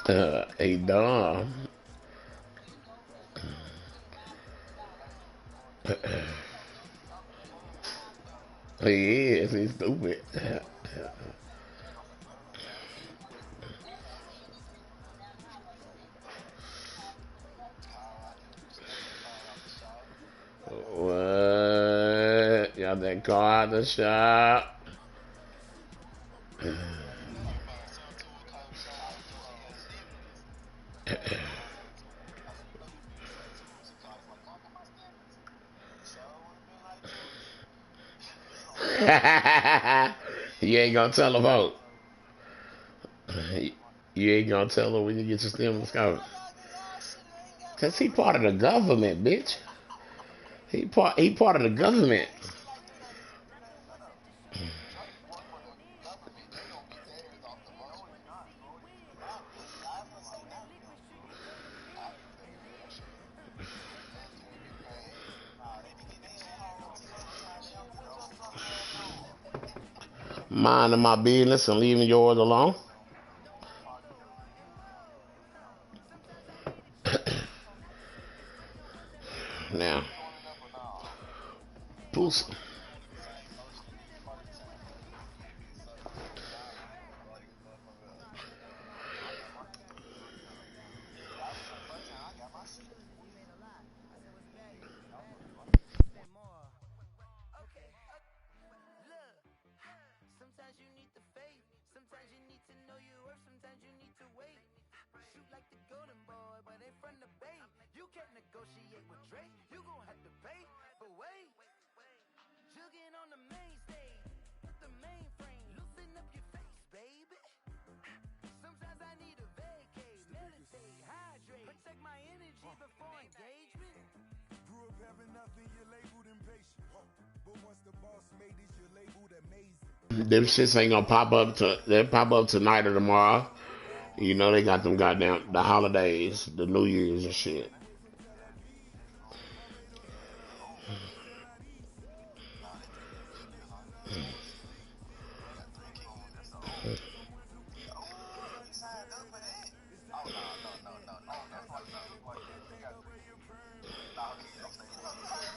He dumb. He is. He's stupid. What? Got that car out the shop. You ain't gonna tell the vote. You ain't gonna tell her when you get your stimulus covered. Cause he part of the government, bitch. He part of the government. Minding my business and leaving yours alone. Now, Puss. Them shits ain't gonna pop up to they pop up tonight or tomorrow. You know they got them goddamn the holidays, the New Year's and shit.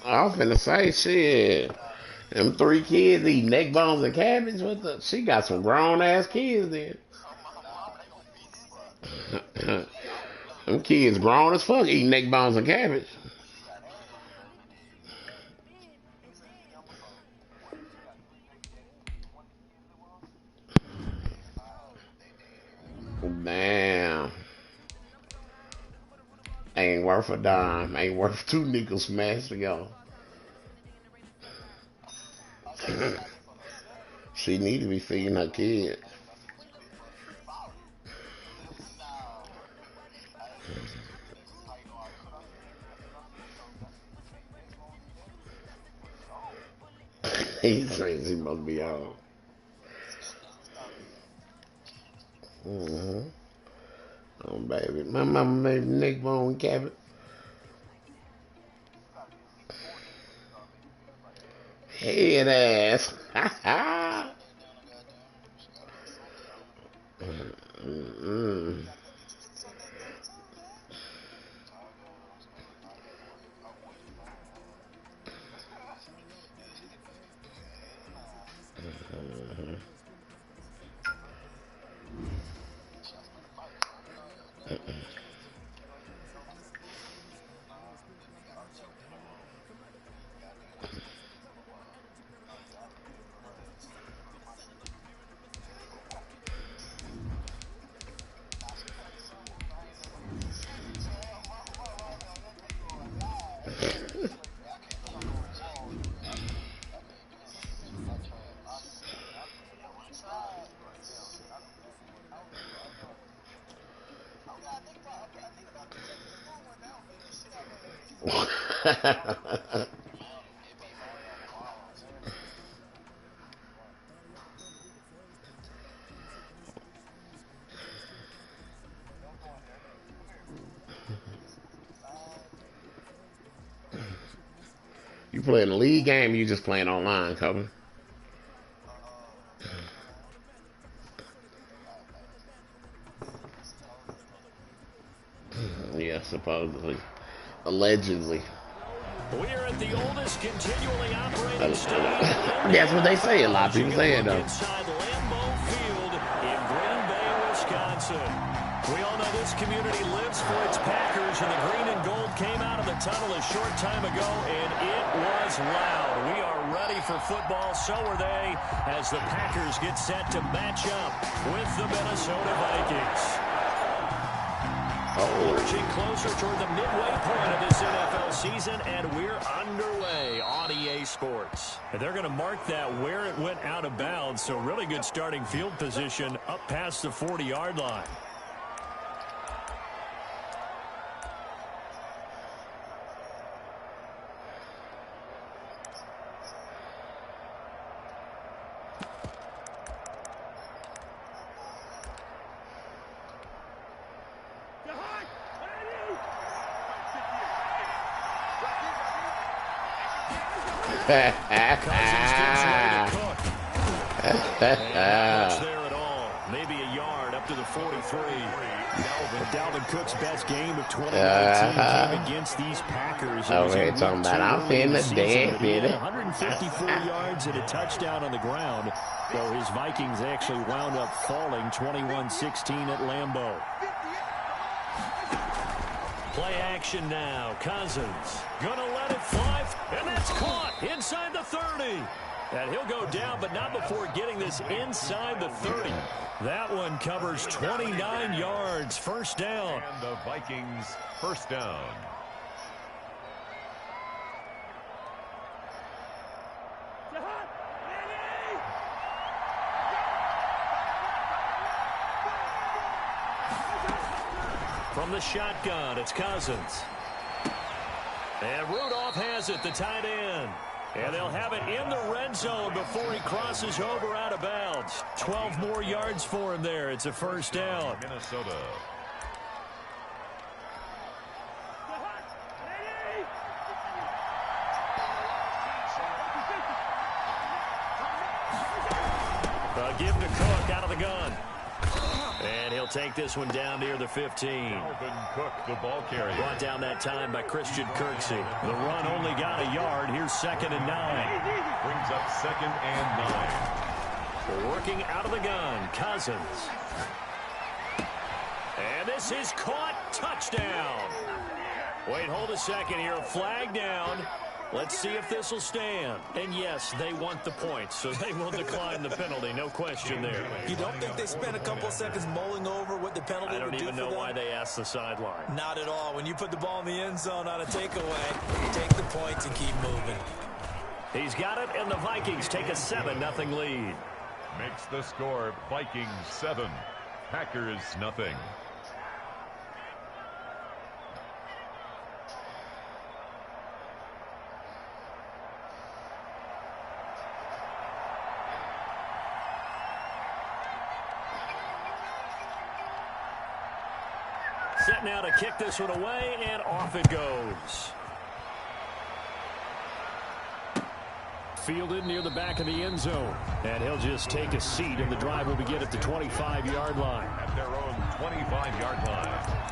I was finna say shit. Them three kids eat neck bones and cabbage. What the? She got some grown ass kids then. Them kids grown as fuck eating neck bones and cabbage. Damn. Ain't worth a dime. Ain't worth two nickels smashed together. She need to be feeding her kid. He thinks he must be on. Mm-hmm. Oh, baby. My mama made neck bone cabbage. Head ass. Mm-mm. You playing a league game, you just playing online, cover. supposedly. Allegedly. We're at the oldest continually operating stadium. That's what they say. A lot of people say it, though. Inside Lambeau Field in Green Bay, Wisconsin. We all know this community lives for its Packers, and the green and gold came out of the tunnel a short time ago, and it was loud. We are ready for football, so are they, as the Packers get set to match up with the Minnesota Vikings. Marching closer toward the midway point of this NFL season, and we're underway on EA Sports. And they're going to mark that where it went out of bounds, so really good starting field position up past the 40-yard line. There at all. Maybe a yard up to the 43. Dalvin Cook's best game of 2019 came against these Packers. Okay, talking about I'm feeling dead, 154 yards and a touchdown on the ground, though his Vikings actually wound up falling 21-16 at Lambeau. Play action now. Cousins gonna let it fly, and that's caught inside the 30. And he'll go down, but not before getting this inside the 30. That one covers 29 yards. First down. And the Vikings first down. From the shotgun, it's Cousins. And Rudolph has it, the tight end. And they'll have it in the red zone before he crosses over out of bounds. 12 more yards for him there. It's a first down. Minnesota. Give to Cook out of the gun. And he'll take this one down near the 15. Dalvin Cook, the ball carrier. Brought down that time by Christian Kirksey. The run only got a yard. Here's 2nd and 9. Brings up 2nd and 9. Working out of the gun, Cousins. And this is caught. Touchdown. Wait, hold a second here. Flag down. Let's see if this will stand. And yes, they want the points, so they will decline the penalty. No question there. You don't think they spent a couple of seconds mulling over what the penalty would do for them? I don't even know why they asked the sideline. Not at all. When you put the ball in the end zone on a takeaway, take the points and keep moving. He's got it, and the Vikings take a 7-0 lead. Makes the score Vikings 7, Packers nothing. Set now to kick this one away, and off it goes. Fielded near the back of the end zone. And he'll just take a seat, and the drive will begin at the 25-yard line. At their own 25-yard line.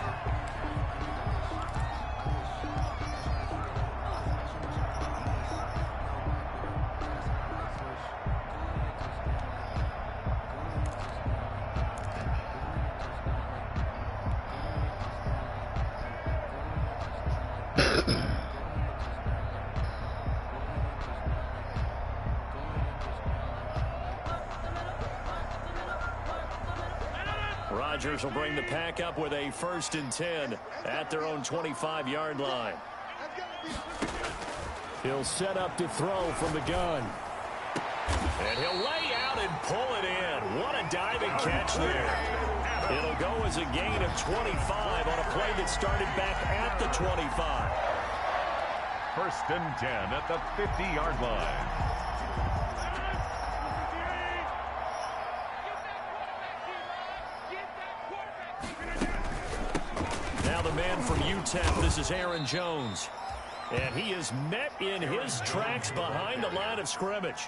Rodgers will bring the pack up with a 1st and 10 at their own 25-yard line. He'll set up to throw from the gun. And he'll lay out and pull it in. What a diving catch there. It'll go as a gain of 25 on a play that started back at the 25. 1st and 10 at the 50-yard line. Now the man from UTEP, this is Aaron Jones. And he is met in his tracks behind the line of scrimmage.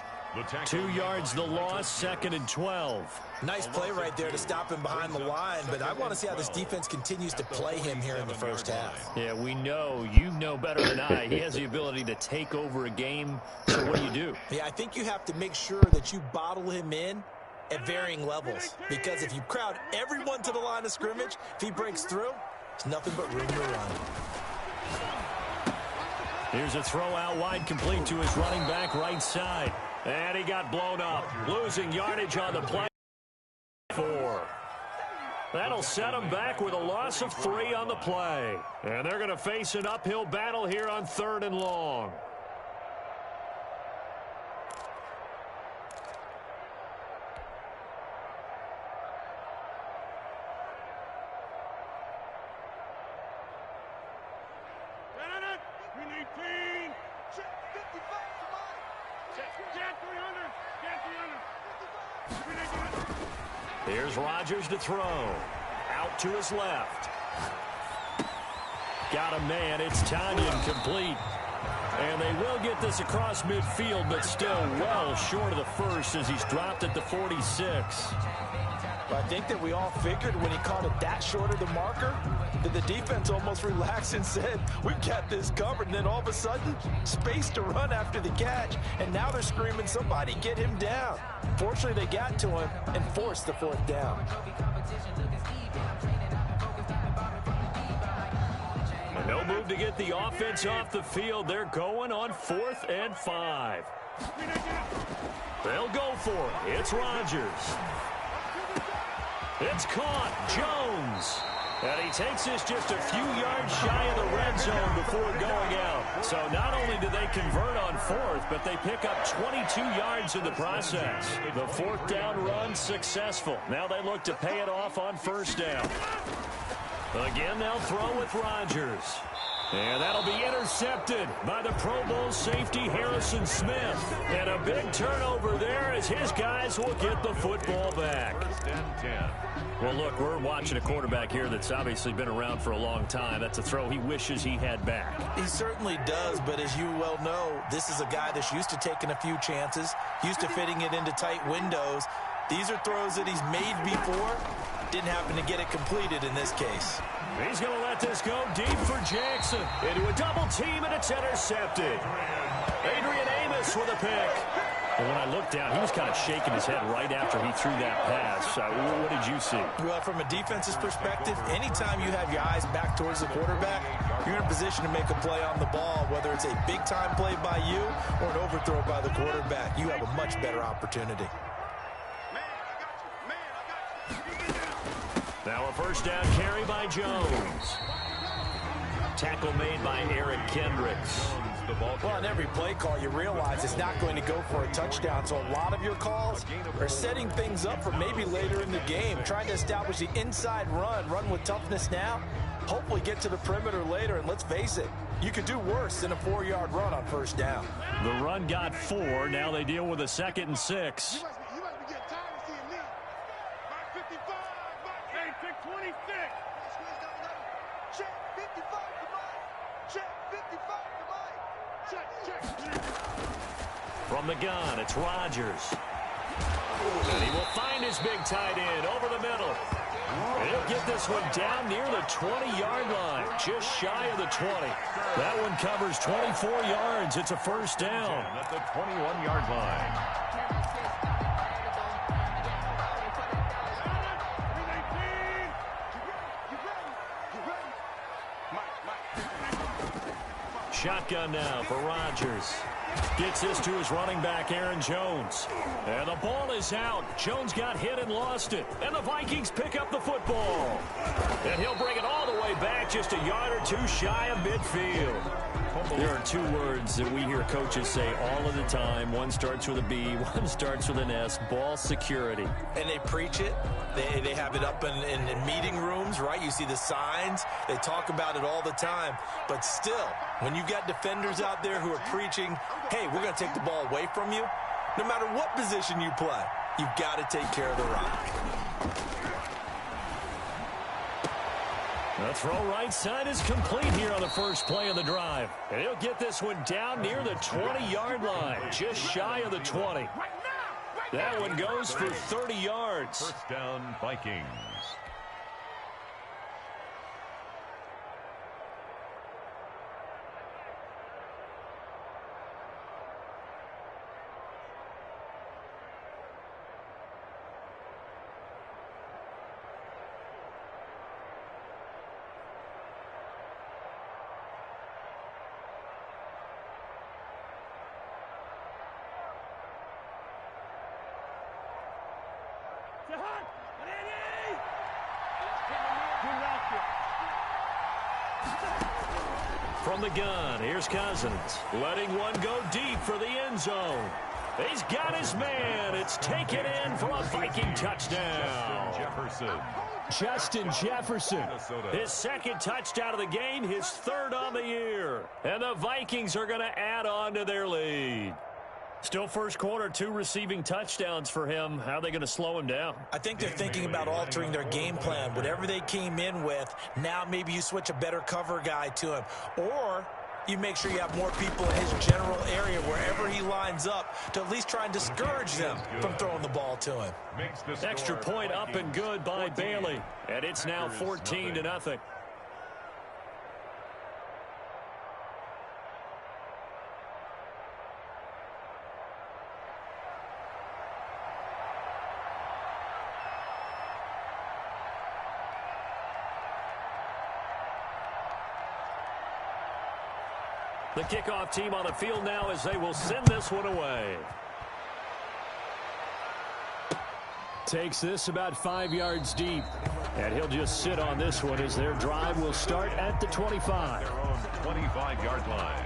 2 yards the loss, 2nd and 12. Nice play right there to stop him behind the line, but I want to see how this defense continues to play him here in the first half. Yeah, we know. You know better than I. He has the ability to take over a game, so what do? Yeah, I think you have to make sure that you bottle him in at varying levels, because if you crowd everyone to the line of scrimmage, if he breaks through, there's nothing but room to run. Here's a throw out wide, complete to his running back right side. And he got blown up, losing yardage on the play. 4. That'll set him back with a loss of 3 on the play. And they're going to face an uphill battle here on 3rd and long. Here's Rodgers to throw. Out to his left. Got a man. It's Tanyan, complete. And they will get this across midfield, but still well short of the first as he's dropped at the 46. I think that we all figured when he caught it that short of the marker that the defense almost relaxed and said, we've got this covered. And then all of a sudden, space to run after the catch. And now they're screaming, somebody get him down. Fortunately, they got to him and forced the 4th down. No move to get the offense off the field. They're going on 4th and 5. They'll go for it. It's Rodgers. It's caught. Jones. And he takes this just a few yards shy of the red zone before going out. So not only do they convert on 4th, but they pick up 22 yards in the process. The 4th down run successful. Now they look to pay it off on 1st down. Again, they'll throw with Rodgers. And that'll be intercepted by the Pro Bowl safety Harrison Smith. And a big turnover there as his guys will get the football back. Well, look, we're watching a quarterback here that's obviously been around for a long time. That's a throw he wishes he had back. He certainly does, but as you well know, this is a guy that's used to taking a few chances, used to fitting it into tight windows. These are throws that he's made before. Didn't happen to get it completed in this case. He's going to let this go deep for Jackson. Into a double team, and it's intercepted. Adrian Amos with a pick. And when I looked down, he was kind of shaking his head right after he threw that pass. What did you see? Well, from a defense's perspective, anytime you have your eyes back towards the quarterback, you're in a position to make a play on the ball, whether it's a big-time play by you or an overthrow by the quarterback. You have a much better opportunity. Now a 1st down carry by Jones. Tackle made by Eric Kendricks. Well, on every play call, you realize it's not going to go for a touchdown. So a lot of your calls are setting things up for maybe later in the game, trying to establish the inside run with toughness now, hopefully get to the perimeter later. And let's face it, you could do worse than a 4-yard run on 1st down. The run got 4. Now they deal with a 2nd and 6. From the gun, it's Rodgers. And he will find his big tight end over the middle. And he'll get this one down near the 20-yard line, just shy of the 20. That one covers 24 yards. It's a 1st down. At the 21-yard line. Shotgun now for Rodgers. Gets this to his running back, Aaron Jones. And the ball is out. Jones got hit and lost it. And the Vikings pick up the football. And he'll bring it all the way back just a yard or 2 shy of midfield. There are 2 words that we hear coaches say all of the time. One starts with a B, one starts with an S. Ball security. And they preach it. They have it up in meeting rooms, right? You see the signs. They talk about it all the time. But still, when you got defenders out there who are preaching, hey, we're going to take the ball away from you, no matter what position you play, you've got to take care of the rock. The throw right side is complete here on the first play of the drive. And he'll get this one down near the 20-yard line, just shy of the 20. That one goes for 30 yards. First down, Vikings. From the gun, here's Cousins, letting one go deep for the end zone. He's got his man. It's taken in for a Viking touchdown. Justin Jefferson, his second touchdown of the game, his third on the year. And the Vikings are going to add on to their lead. Still first quarter, 2 receiving touchdowns for him. How are they going to slow him down? I think they're thinking about altering their game plan. Whatever they came in with, now maybe you switch a better cover guy to him. Or you make sure you have more people in his general area wherever he lines up to at least try and discourage them from throwing the ball to him. Extra point up and good by Bailey. And it's now 14-0. The kickoff team on the field now as they will send this one away. Takes this about 5 yards deep. And he'll just sit on this one as their drive will start at the 25. Their own 25-yard line.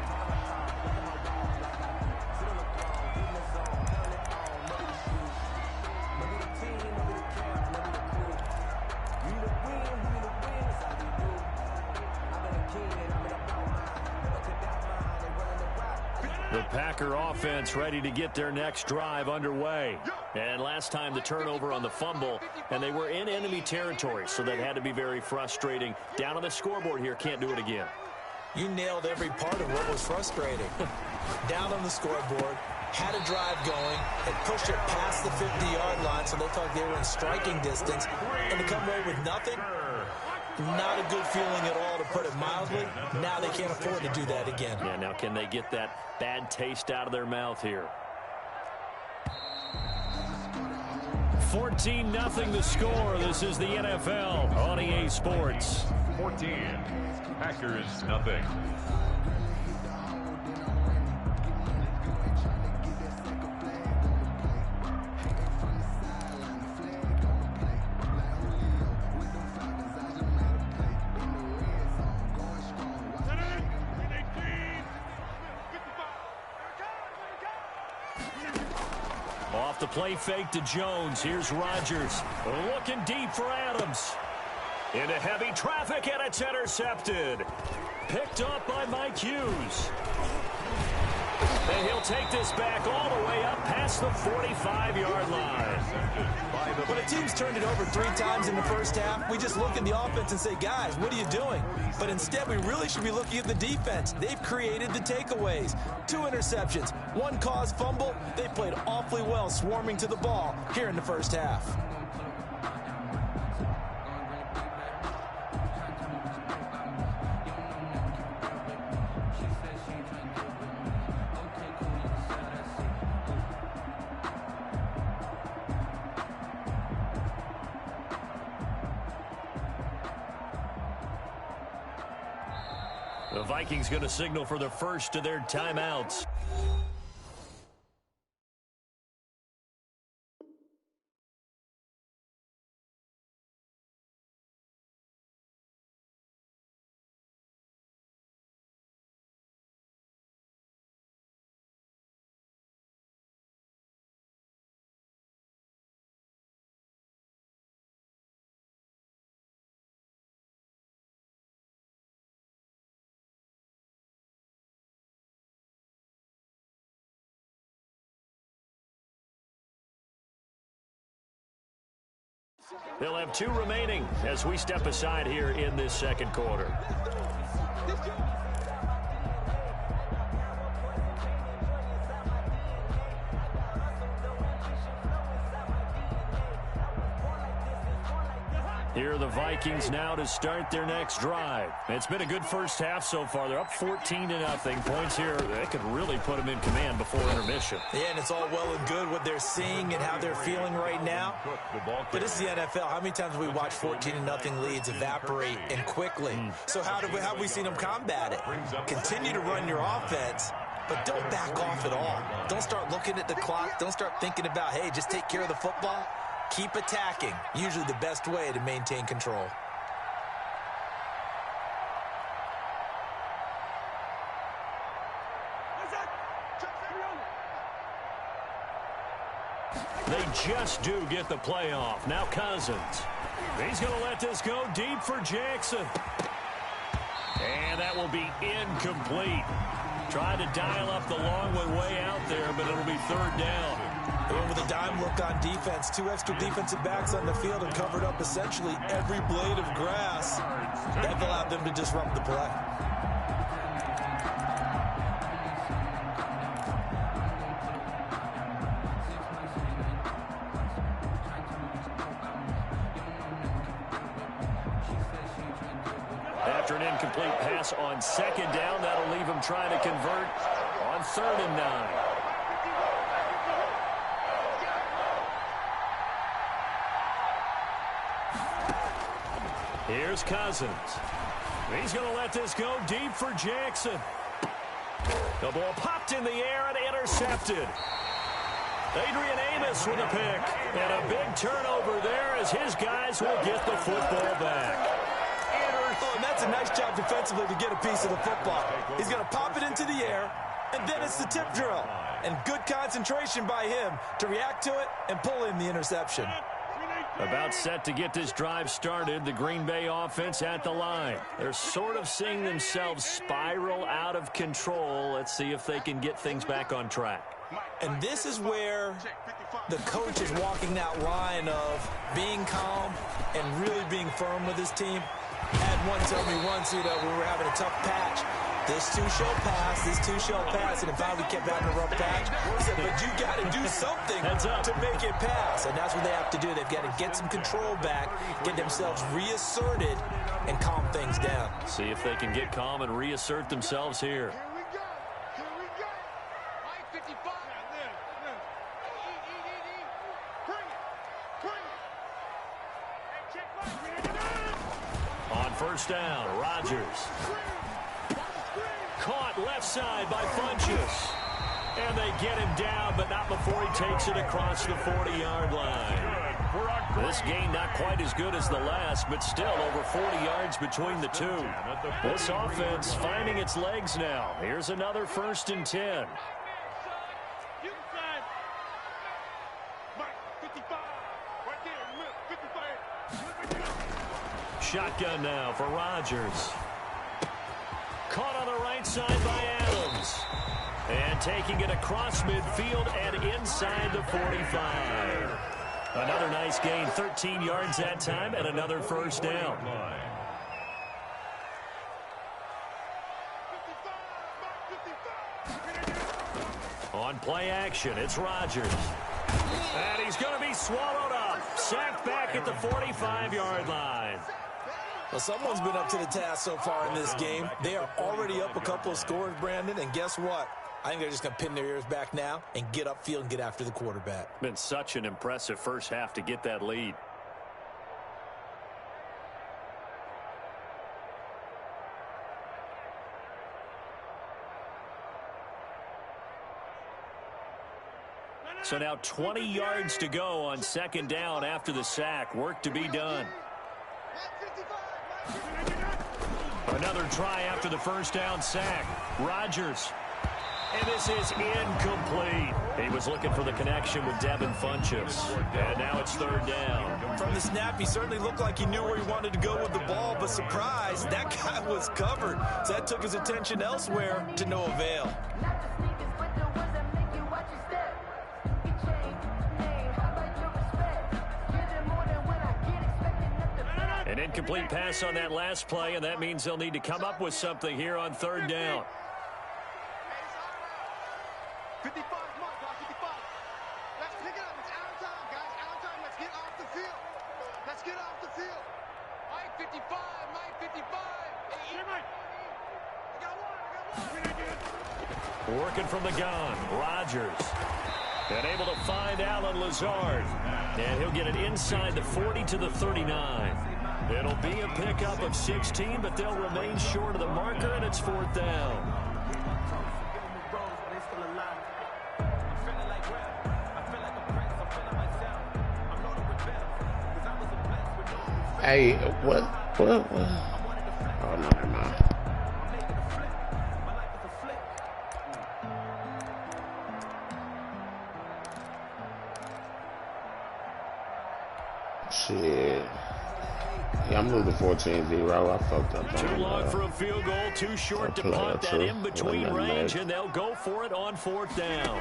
The Packer offense ready to get their next drive underway. And last time the turnover on the fumble, and they were in enemy territory, so that had to be very frustrating. Down on the scoreboard here, can't do it again. You nailed every part of what was frustrating. Down on the scoreboard, had a drive going, and pushed it past the 50-yard line, so they thought they were in striking distance, and to come away with nothing, not a good feeling at all, to put it mildly. Now they can't afford to do that again. Yeah, now can they get that bad taste out of their mouth here? 14-0 the score. This is the NFL on EA Sports. 14. Packers nothing. Off the play fake to Jones. Here's Rodgers. Looking deep for Adams. Into heavy traffic, and it's intercepted. Picked up by Mike Hughes. And he'll take this back all the way up past the 45-yard line. When a team's turned it over 3 times in the first half, we just look at the offense and say, guys, what are you doing? But instead, we really should be looking at the defense. They've created the takeaways. 2 interceptions, 1 caused fumble. They played awfully well swarming to the ball here in the first half. The Vikings going to signal for the first of their timeouts. They'll have 2 remaining as we step aside here in this second quarter. Here are the Vikings now to start their next drive. It's been a good first half so far. They're up 14-0. Points here, they could really put them in command before intermission. Yeah, and it's all well and good what they're seeing and how they're feeling right now. But this is the NFL. How many times have we watched 14-0 leads evaporate and quickly? So how have we seen them combat it? Continue to run your offense, but don't back off at all. Don't start looking at the clock. Don't start thinking about, hey, just take care of the football. Keep attacking. Usually the best way to maintain control. They just do get the playoff. Now Cousins. He's going to let this go deep for Jackson. And that will be incomplete. Tried to dial up the long way out there, but it'll be third down. And with a dime look on defense, 2 extra defensive backs on the field and covered up essentially every blade of grass. That allowed them to disrupt the play. After an incomplete pass on second down, that'll leave him trying to convert on 3rd and 9. Here's Cousins. He's going to let this go deep for Jackson. The ball popped in the air and intercepted. Adrian Amos with a pick. And a big turnover there as his guys will get the football back. Oh, and that's a nice job defensively to get a piece of the football. He's going to pop it into the air, and then it's the tip drill. And good concentration by him to react to it and pull in the interception. About set to get this drive started, the Green Bay offense at the line. They're sort of seeing themselves spiral out of control. Let's see if they can get things back on track. And this is where the coach is walking that line of being calm and really being firm with his team. I had one tell me once, we were having a tough patch. This too shall pass, this too shall pass. And if I kept having a rough patch, he said, but you got to do something to make it pass. And that's what they have to do. They've got to get some control back, get themselves reasserted, and calm things down. See if they can get calm and reassert themselves here. On 1st down, Rodgers. Caught left side by Funchess. And they get him down, but not before he takes it across the 40-yard line. This game not quite as good as the last, but still over 40 yards between the two. This offense finding its legs now. Here's another 1st and 10. Shotgun now for Rodgers. Caught on the right side by Adams. And taking it across midfield and inside the 45. Another nice gain, 13 yards that time, and another 1st down. On play action, it's Rodgers. And he's going to be swallowed up. Sacked back at the 45-yard line. Well, someone's been up to the task so far in this game. They are already up a couple of scores, Brandon, and guess what? I think they're just going to pin their ears back now and get upfield and get after the quarterback. Been such an impressive first half to get that lead. So now 20 yards to go on 2nd down after the sack. Work to be done. Another try after the 1st down sack. Rodgers. And this is incomplete. He was looking for the connection with Devin Funchess. And now it's 3rd down. From the snap, he certainly looked like he knew where he wanted to go with the ball, but surprise, that guy was covered. So that took his attention elsewhere to no avail. Incomplete pass on that last play, and that means they'll need to come up with something here on third down. 55, mark, 55. Let's pick it up. It's out of time, guys. Out of time. Let's get off the field. Let's get off the field. Mike 55, Mike 55. Hey, Mike. I got one. Working from the gun, Rodgers. And able to find Alan Lazard. And he'll get it inside the 40 to the 39. It'll be a pickup of 16, but they'll remain short of the marker, and it's fourth down. Hey, what? Oh, no, never mind. Shit. Yeah, I'm losing 14-0. I fucked up. Too long for a field goal, too short to punt that in-between range, and they'll go for it on fourth down.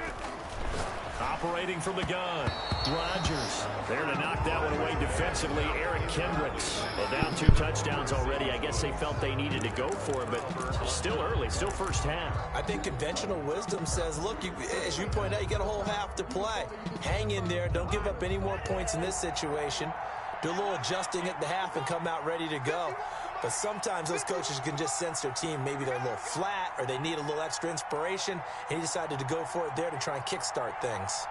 Operating from the gun, Rodgers. There to knock that one away defensively, Eric Kendricks. Well, down 2 touchdowns already. I guess they felt they needed to go for it, but still early, still first half. I think conventional wisdom says, look, as you point out, you got a whole half to play. Hang in there. Don't give up any more points in this situation. Do a little adjusting at the half and come out ready to go. But sometimes those coaches can just sense their team. Maybe they're a little flat or they need a little extra inspiration. And he decided to go for it there to try and kickstart things.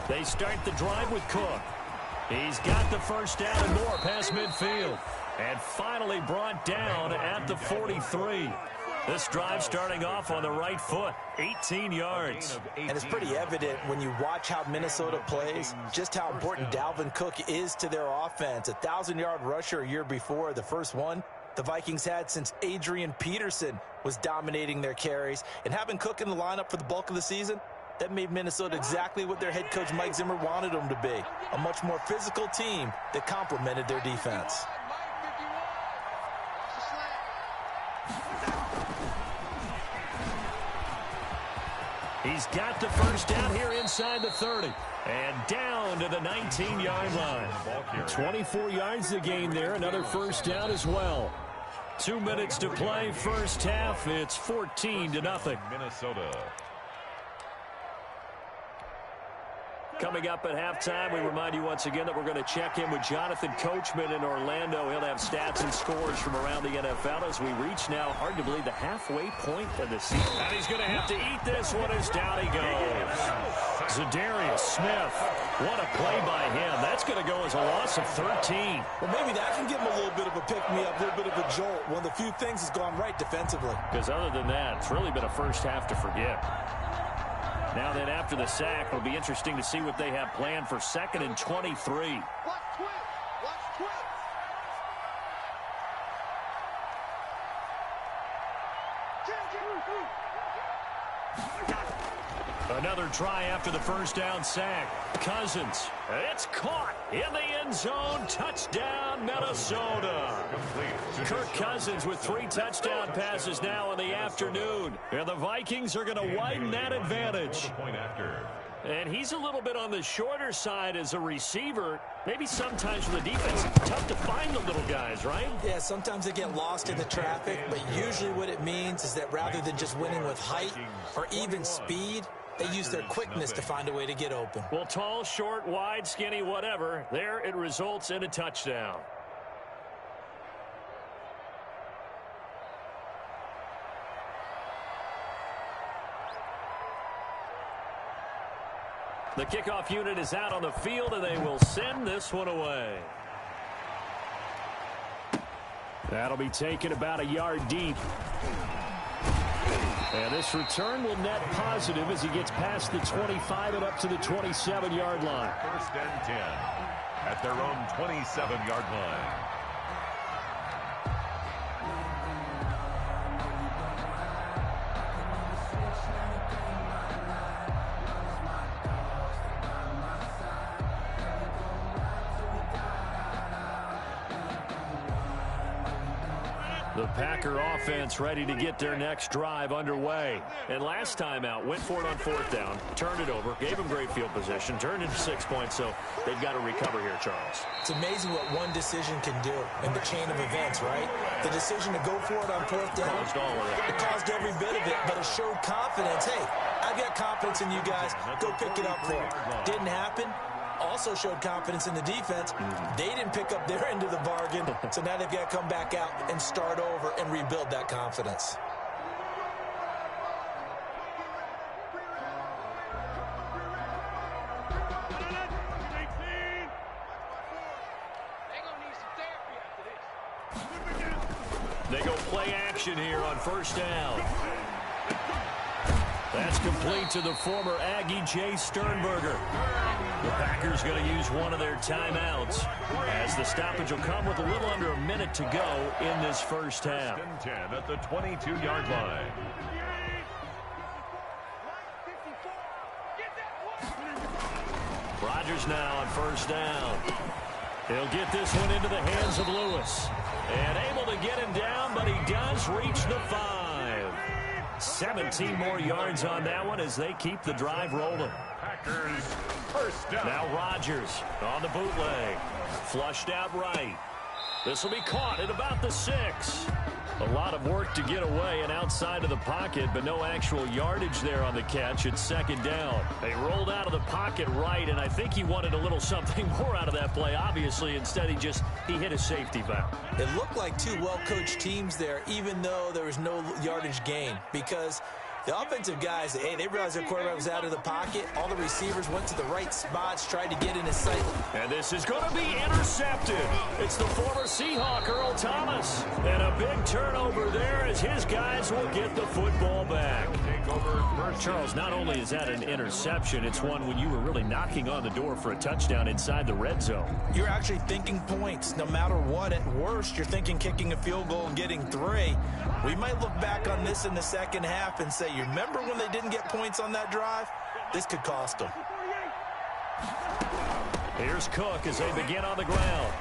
They start the drive with Cook. He's got the first down and more past midfield. And finally brought down at the 43. This drive starting off on the right foot, 18 yards. And it's pretty evident when you watch how Minnesota plays, just how important Dalvin Cook is to their offense. 1,000-yard rusher a year before, the first one the Vikings had since Adrian Peterson was dominating their carries. And having Cook in the lineup for the bulk of the season, that made Minnesota exactly what their head coach Mike Zimmer wanted them to be. A much more physical team that complemented their defense. He's got the first down here inside the 30. And down to the 19-yard line. 24 yards the gain there. Another first down as well. 2 minutes to play first half. It's 14-0. Minnesota. Coming up at halftime, we remind you once again that we're going to check in with Jonathan Coachman in Orlando. He'll have stats and scores from around the NFL as we reach now, hard to believe, the halfway point of the season. And he's going to have to eat this one as down he goes. Zadarius Smith, what a play by him. That's going to go as a loss of 13. Well, maybe that can give him a little bit of a pick-me-up, a little bit of a jolt. One of the few things has gone right defensively. Because other than that, it's really been a first half to forget. Now then, after the sack, it'll be interesting to see what they have planned for 2nd and 23. Watch twist. Watch twist. Another try after the first down sack. Cousins. It's caught in the end zone. Touchdown, Minnesota. Kirk Cousins with 3 touchdown passes now in the afternoon. And the Vikings are going to widen that advantage. And he's a little bit on the shorter side as a receiver. Maybe sometimes for the defense, tough to find the little guys, right? Yeah, sometimes they get lost in the traffic, but usually what it means is that rather than just winning with height or even speed, they use their quickness to find a way to get open. Well, tall, short, wide, skinny, whatever, there it results in a touchdown. The kickoff unit is out on the field, and they will send this one away. That'll be taken about a yard deep. And this return will net positive as he gets past the 25 and up to the 27-yard line. 1st and 10 at their own 27-yard line. The Packer offense ready to get their next drive underway. And last time out, went for it on fourth down, turned it over, gave them great field position, turned into 6 points, so they've got to recover here, Charles. It's amazing what one decision can do in the chain of events, right? The decision to go for it on fourth down, Caused all of it. It caused every bit of it, but it showed confidence. Hey, I've got confidence in you guys. Go pick it up for them. Didn't happen. Also showed confidence in the defense. They didn't pick up their end of the bargain, so now they've got to come back out and start over and rebuild that confidence. They go play action here on first down. That's complete to the former Aggie Jay Sternberger. The Packers going to use one of their timeouts as the stoppage will come with a little under a minute to go in this first half. 10 at the 22-yard line. Rodgers now on first down. He'll get this one into the hands of Lewis. And able to get him down, but he does reach the 5. 17 more yards on that one as they keep the drive rolling. Packers first down. Now Rodgers on the bootleg. Flushed out right. This will be caught at about the 6. A lot of work to get away and outside of the pocket, but no actual yardage there on the catch. It's second down. They rolled out of the pocket right, and I think he wanted a little something more out of that play, obviously. Instead, he hit a safety valve. It looked like two well-coached teams there, even though there was no yardage gain, because the offensive guys, hey, they realized their quarterback was out of the pocket. All the receivers went to the right spots, tried to get in his sight. And this is going to be intercepted. It's the former Seahawk, Earl Thomas. And a big turnover there as his guys will get the football back. Charles, not only is that an interception, it's one when you were really knocking on the door for a touchdown inside the red zone. You're actually thinking points no matter what. At worst, you're thinking kicking a field goal and getting 3. We might look back on this in the second half and say, you remember when they didn't get points on that drive? This could cost them. Here's Cook as they begin on the ground.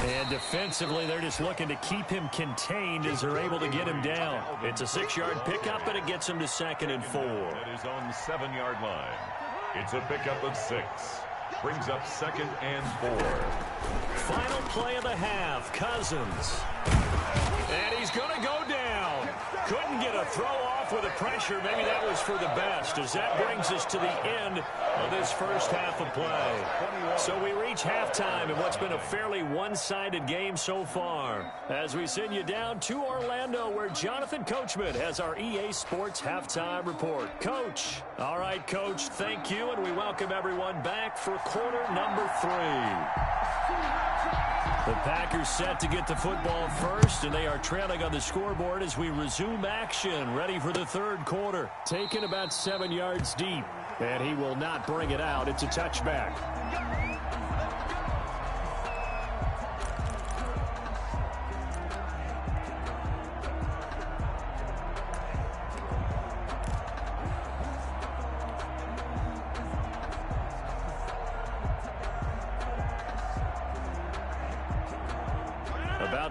And defensively, they're just looking to keep him contained as they're able to get him down. It's a 6-yard pickup, and it gets him to 2nd and 4. At his own 7-yard line. It's a pickup of 6. Brings up 2nd and 4. Final play of the half, Cousins. And he's going to go down. Couldn't get a throw off with the pressure. Maybe that was for the best, as that brings us to the end of this first half of play. So we reach halftime in what's been a fairly one-sided game so far, as we send you down to Orlando, where Jonathan Coachman has our EA Sports Halftime Report. Coach. All right, Coach, thank you, and we welcome everyone back for quarter number 3. The Packers set to get the football first, and they are trailing on the scoreboard as we resume action, ready for the third quarter. Taken about 7 yards deep, and he will not bring it out. It's a touchback.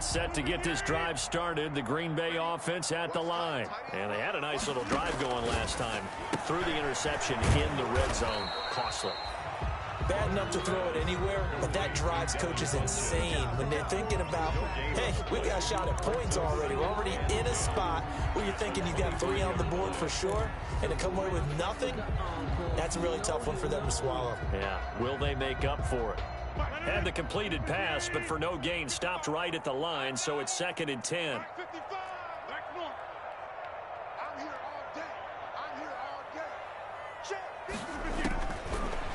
Set to get this drive started. The Green Bay offense at the line. And they had a nice little drive going last time. Threw the interception in the red zone. Costly. Bad enough to throw it anywhere, but that drives coaches insane when they're thinking about, hey, we got a shot at points already. We're already in a spot where you're thinking you got 3 on the board for sure, and to come away with nothing, that's a really tough one for them to swallow. Yeah, will they make up for it? Had the completed pass, but for no gain, stopped right at the line, so it's 2nd and 10.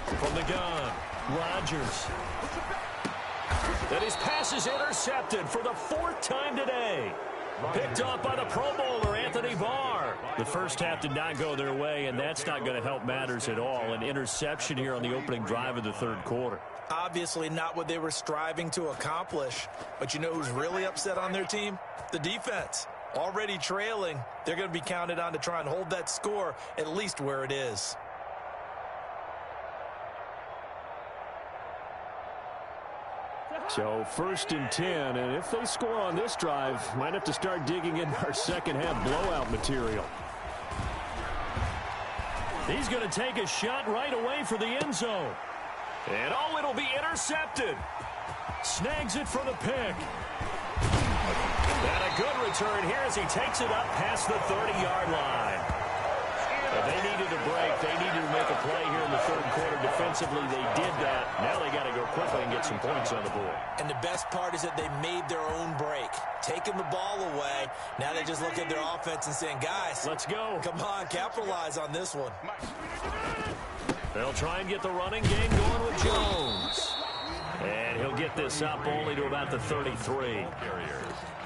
From the gun, Rodgers. And his pass is intercepted for the 4th time today. Picked off by the Pro Bowler, Anthony Barr. The first half did not go their way, and that's not going to help matters at all. An interception here on the opening drive of the third quarter. Obviously not what they were striving to accomplish. But you know who's really upset on their team? The defense. Already trailing, they're going to be counted on to try and hold that score at least where it is. So 1st and 10, and if they score on this drive, might have to start digging in our second half blowout material. He's going to take a shot right away for the end zone. And oh, it'll be intercepted. Snags it for the pick. And a good return here as he takes it up past the 30-yard line. But they needed a break. They needed to make a play here in the third quarter. Defensively, they did that. Now they got to go quickly and get some points on the board. And the best part is that they made their own break. Taking the ball away. Now they just look at their offense and saying, guys, let's go. Come on, capitalize on this one. They'll try and get the running game going with Jones. And he'll get this up only to about the 33.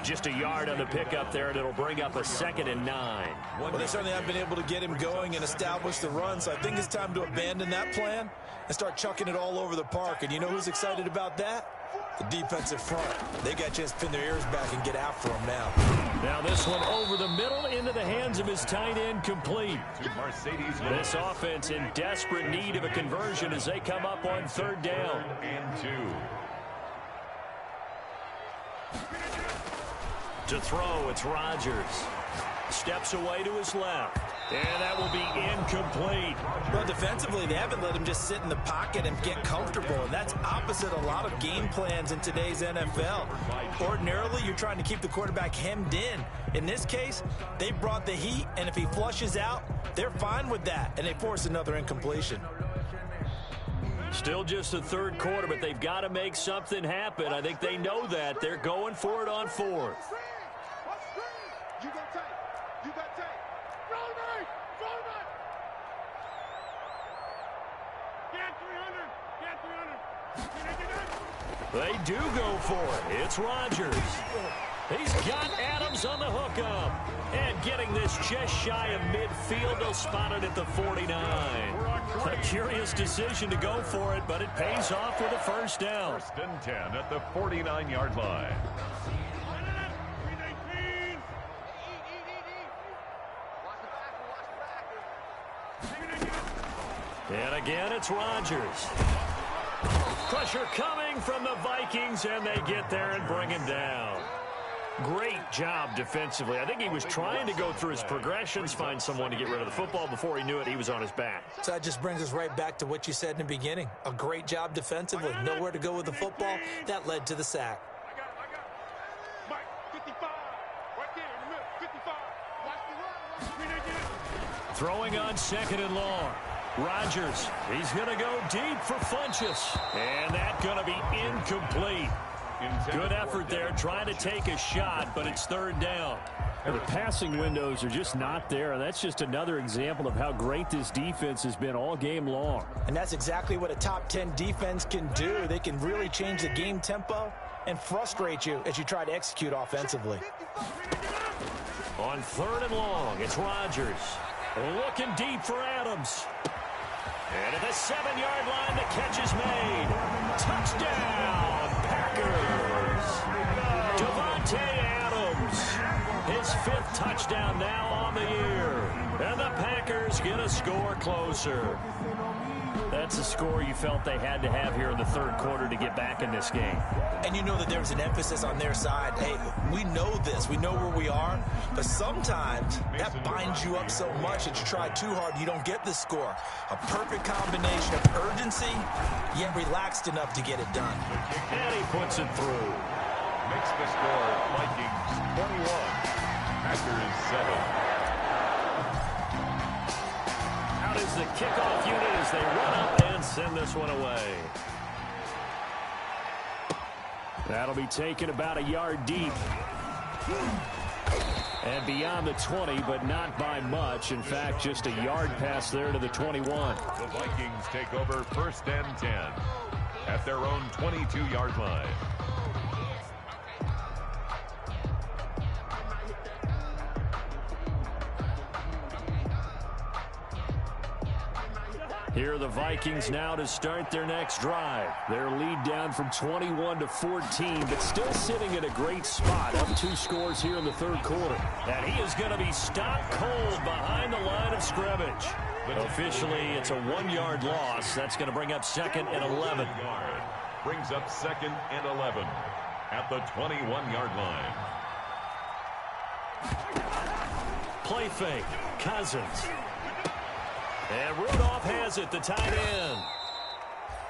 Just a yard on the pickup there, and it'll bring up a 2nd and 9. Well, they certainly have been able to get him going and establish the run, so I think it's time to abandon that plan and start chucking it all over the park. And you know who's excited about that? The defensive front. They got a chance to pin their ears back and get after him now. Now this one over the middle into the hands of his tight end, complete. This offense in desperate need of a conversion as they come up on 3rd down. And 2. To throw, it's Rodgers. Steps away to his left. And that will be incomplete. Well, defensively, they haven't let him just sit in the pocket and get comfortable, and that's opposite a lot of game plans in today's NFL. Ordinarily, you're trying to keep the quarterback hemmed in. In this case, they brought the heat, and if he flushes out, they're fine with that, and they force another incompletion. Still just the third quarter, but they've got to make something happen. I think they know that. They're going for it on 4th. They do go for it. It's Rodgers. He's got Adams on the hookup. And getting this just shy of midfield, they'll spot it at the 49. A curious decision to go for it, but it pays off with a 1st down. 1st and 10 at the 49-yard line. And again, it's Rodgers. Pressure coming from the Vikings, and they get there and bring him down. Great job defensively. I think he was trying to go through his progressions, find someone to get rid of the football. Before he knew it, he was on his back. So that just brings us right back to what you said in the beginning. A great job defensively. Nowhere to go with the football. That led to the sack. Mike, 55. Right there in the middle. 55. Watch the run. Throwing on 2nd and long. Rodgers, he's going to go deep for Funchess. And that's going to be incomplete. Good effort there, trying to take a shot, but it's 3rd down. And the passing windows are just not there, and that's just another example of how great this defense has been all game long. And that's exactly what a top 10 defense can do. They can really change the game tempo and frustrate you as you try to execute offensively. On 3rd and long, it's Rodgers. Looking deep for Adams. And at the 7-yard line, the catch is made. Touchdown, Packers. Devontae Adams. His 5th touchdown now on the year. And the Packers get a score closer. That's a score you felt they had to have here in the third quarter to get back in this game. And you know that there was an emphasis on their side. Hey, we know this. We know where we are. But sometimes that binds you up so much that you try too hard, you don't get the score. A perfect combination of urgency, yet relaxed enough to get it done. And he puts it through. Makes the score Vikings 21, Packers 7. Out is the kickoff unit as they run up and send this one away. That'll be taken about a yard deep. And beyond the 20, but not by much. In fact, just a yard pass there to the 21. The Vikings take over 1st and 10 at their own 22-yard line. Here are the Vikings now to start their next drive. Their lead down from 21 to 14, but still sitting at a great spot. Up 2 scores here in the third quarter. And he is going to be stopped cold behind the line of scrimmage. Officially, it's a 1-yard loss. That's going to bring up 2nd and 11. Brings up 2nd and 11 at the 21-yard line. Play fake. Cousins. And Rudolph has it, the tight end.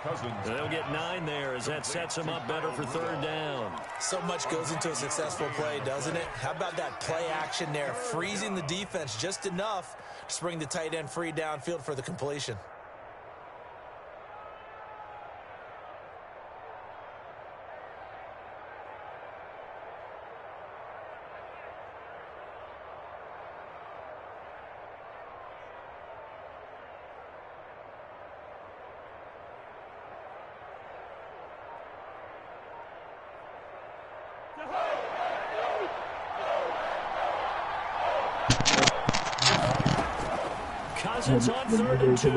Cousins. They'll get 9 there as that sets him up better for 3rd down. So much goes into a successful play, doesn't it? How about that play action there, freezing the defense just enough to bring the tight end free downfield for the completion. Cousins on 3rd and 2.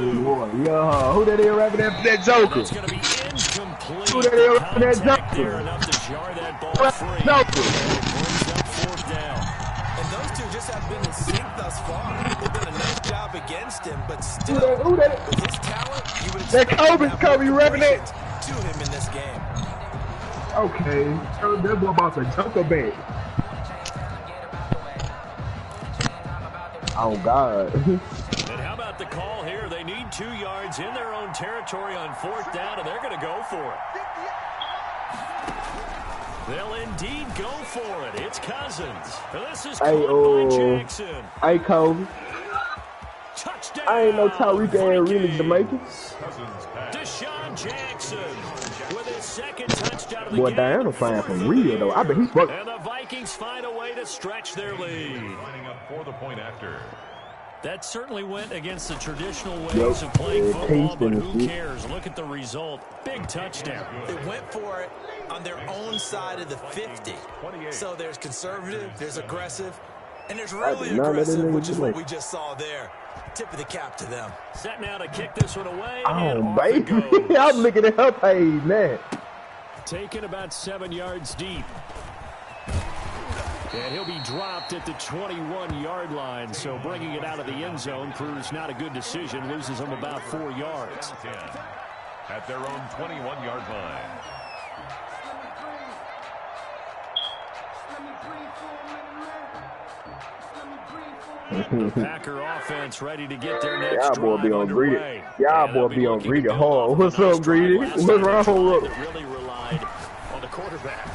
Yo, who that is rapping that Joker? It's going to be incomplete. Who that is rapping that Contact there Joker? enough to jar that ball free. Joker. Brings up 4th down. And those two just have been in sync thus far. They've done a nice job against him, but still, Who that? with his talent, you would That expect Kobe rapping it. to him in this game. Okay, that boy about to Joker back. Oh God. And how about the call here? They need 2 yards in their own territory on 4th down, and they're going to go for it. They'll indeed go for it. It's Cousins. This is caught by Jackson. Hey, Kobe. Touchdown. I ain't no Tyreek and really Jamaican. Deshaun Jackson with his 2nd touchdown of the Boy, game. Diana flying for real though. I bet he's working. And the Vikings find a way to stretch their lead. Lining up for the point after. That certainly went against the traditional ways of playing football, but who cares? Look at the result. Big touchdown. They went for it on their own side of the 50. So there's conservative, there's aggressive, and there's really aggressive, which is what we just saw there. Tip of the cap to them. Set now to kick this one away. Oh, baby. I'm looking at her page, man. Taken about 7 yards deep. And he'll be dropped at the 21-yard line, so bringing it out of the end zone proves not a good decision, loses him about 4 yards. At their own 21-yard line. The Packer offense ready to get their next Y'all boy drive be on greedy. underway. Y'all boy be on greedy hard. What's up, greedy? What's wrong with That really relied on the quarterback.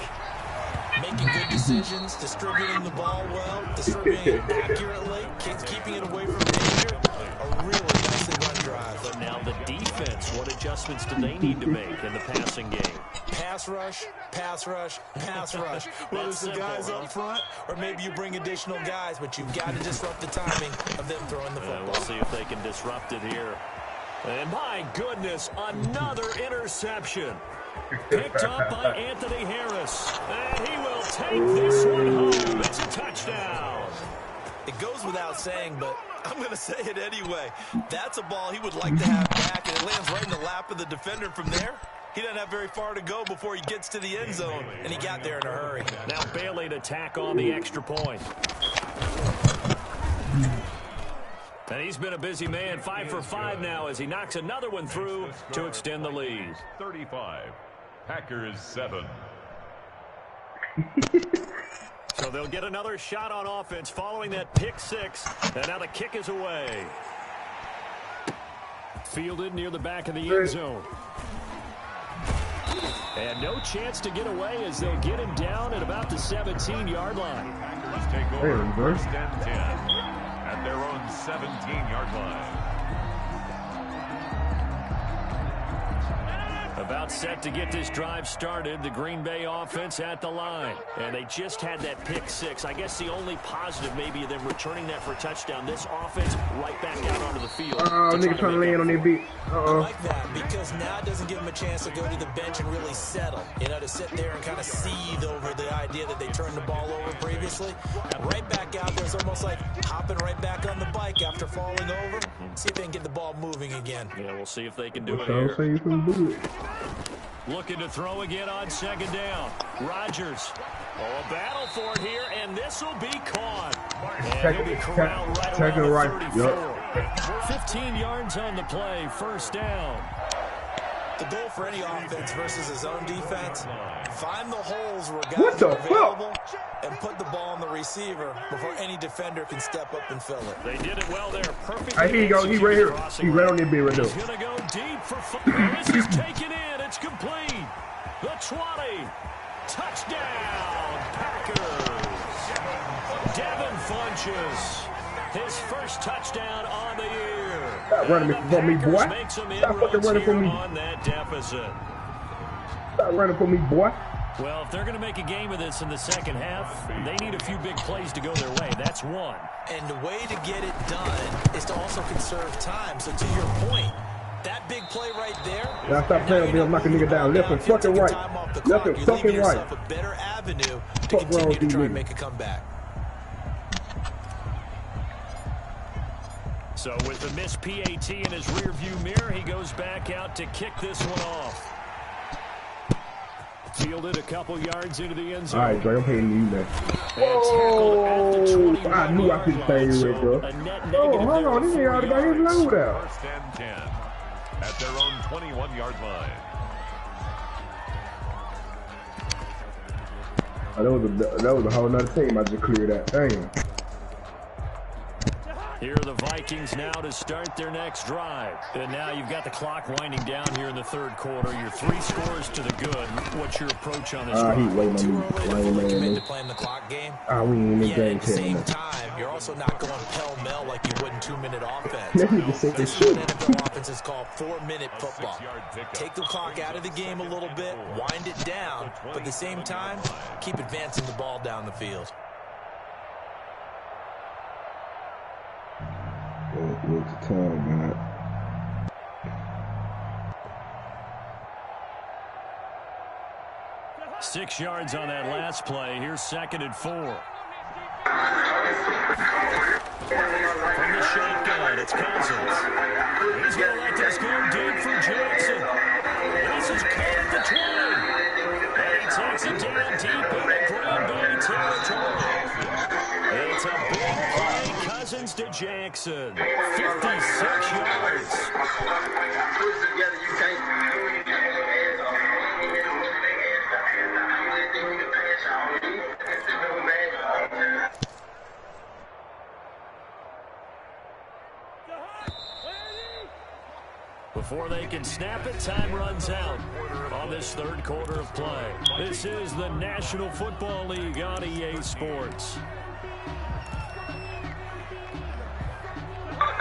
Making good decisions, distributing the ball well, distributing it accurately, keeping it away from danger. A really nicely run drive. But now the defense, what adjustments do they need to make in the passing game? Pass rush, pass rush, pass rush. Whether it's the guys up front or maybe you bring additional guys, but you've got to disrupt the timing of them throwing the football. We'll see if they can disrupt it here. And my goodness, another interception. Picked up by Anthony Harris. And he will take this one home. It's a touchdown. It goes without saying, but I'm going to say it anyway. That's a ball he would like to have back, and it lands right in the lap of the defender from there. He doesn't have very far to go before he gets to the end zone, and he got there in a hurry. Now Bailey to tack on the extra point. And he's been a busy man, 5 for 5 now as he knocks another one through to extend the lead. 35. Packers 7. So they'll get another shot on offense following that pick 6. And now the kick is away. Fielded near the back of the end zone. And no chance to get away as they'll get him down at about the 17-yard line. Packers take over 1st and 10 at their own 17-yard line. About set to get this drive started, the Green Bay offense at the line. And they just had that pick 6. I guess the only positive maybe of them returning that for a touchdown. This offense right back out onto the field. Nigga trying to land on their beat. I like that because now it doesn't give them a chance to go to the bench and really settle. You know, to sit there and kind of seethe over the idea that they turned the ball over previously. Right back out there is almost like hopping right back on the bike after falling over. See if they can get the ball moving again. Yeah, we'll see if they can do it here. Looking to throw again on 2nd down. Rodgers. Oh, a battle for it here, and this will be caught. And he'll be corralled right around the 34. 15 yards on the play, 1st down. The goal for any offense versus his own defense, find the holes where guys are available and put the ball on the receiver before any defender can step up and fill it. They did it well there. Perfect. Here you go. He's right here. He's right on the bit right there. He's going to go deep for fun. This is taken in. It's complete. The 20. Touchdown, Packers. Devin Funches. His first touchdown on the year. Stop running for me, boy. Stop fucking running for me. On that deficit. Stop running for me, boy. Well, if they're going to make a game of this in the second half, they need a few big plays to go their way. That's one. And the way to get it done is to also conserve time. So to your point, that big play right there. Now stop playing with me. I'm knocking nigga down. Left and fucking right. Left and fucking right. A better avenue to continue to try and make a comeback. So with the missed PAT in his rearview mirror, he goes back out to kick this one off. Fielded a couple yards into the end zone. All right, Dre, I'm paying you that. Oh, I knew I could stay right there. Oh, hold on. This nigga already got his load out. First and 10 at their own 21-yard line. Oh, that was a whole nother team I just cleared that. Damn. Here are the Vikings now to start their next drive. And now you've got the clock winding down here in the third quarter. Your 3 scores to the good. What's your approach on this drive? He's waiting Too on early me. to commit to playing the clock game. We ain't in the Yet game at the same man. time, you're also not going pell-mell like you would in 2-minute offense. Let me just say This this is what shit. NFL offenses call 4-minute football. Take the clock out of the game a little bit, wind it down, but at the same time, keep advancing the ball down the field. What's the time, man? Six yards on that last play. Here's 2nd and 4. From the shotgun, it's Cousins. He's going to let this go deep for Jackson. This is caught at the 20. And he takes it down deep into Green Bay territory. It's a big play. Cousins to Jackson. 56 yards. Before they can snap it, time runs out on this third quarter of play. This is the National Football League on EA Sports.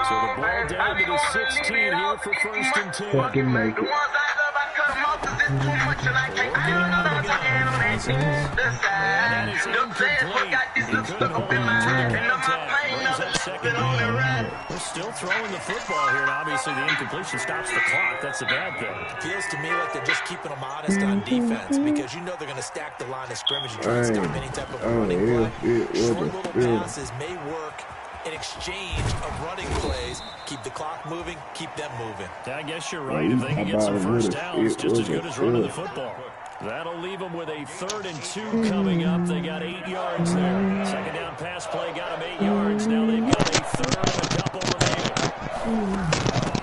So the ball down to the 16 here for 1st and 10. Fucking make it. That is incomplete. He couldn't hold on to the contact. Brings up 2nd down. We're still throwing the football here, and obviously the incompletion stops the clock. That's a bad thing. It feels to me like they're just keeping them honest on defense because you know they're going to stack the line of scrimmage and try to stop any type of running play. Short little passes may work in exchange of running plays. Keep the clock moving, keep them moving. I guess you're right. If they can get some first downs, just as good as running the football. That'll leave them with a 3rd and 2 coming up. They got 8 yards there. 2nd down pass play got them 8 yards. Now they've got a 3rd and a couple remaining.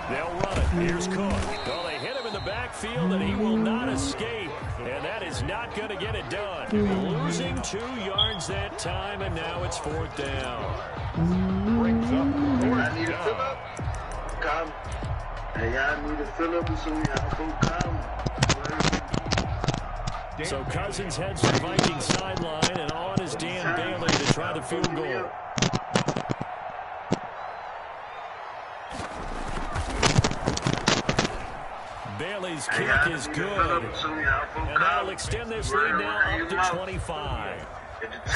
They'll run it. Here's Cook. Well, they hit him in the backfield, and he will not escape. And that is not going to get it done. Losing 2 yards that time, and now it's 4th down. Brings up 4th I need a fill down. up. Come. Hey, I need a fill up so we have to come. So Cousins heads to the Viking sideline, and on is Dan Bailey to try the field goal. Bailey's kick is good, and that'll extend this lead now up to 25.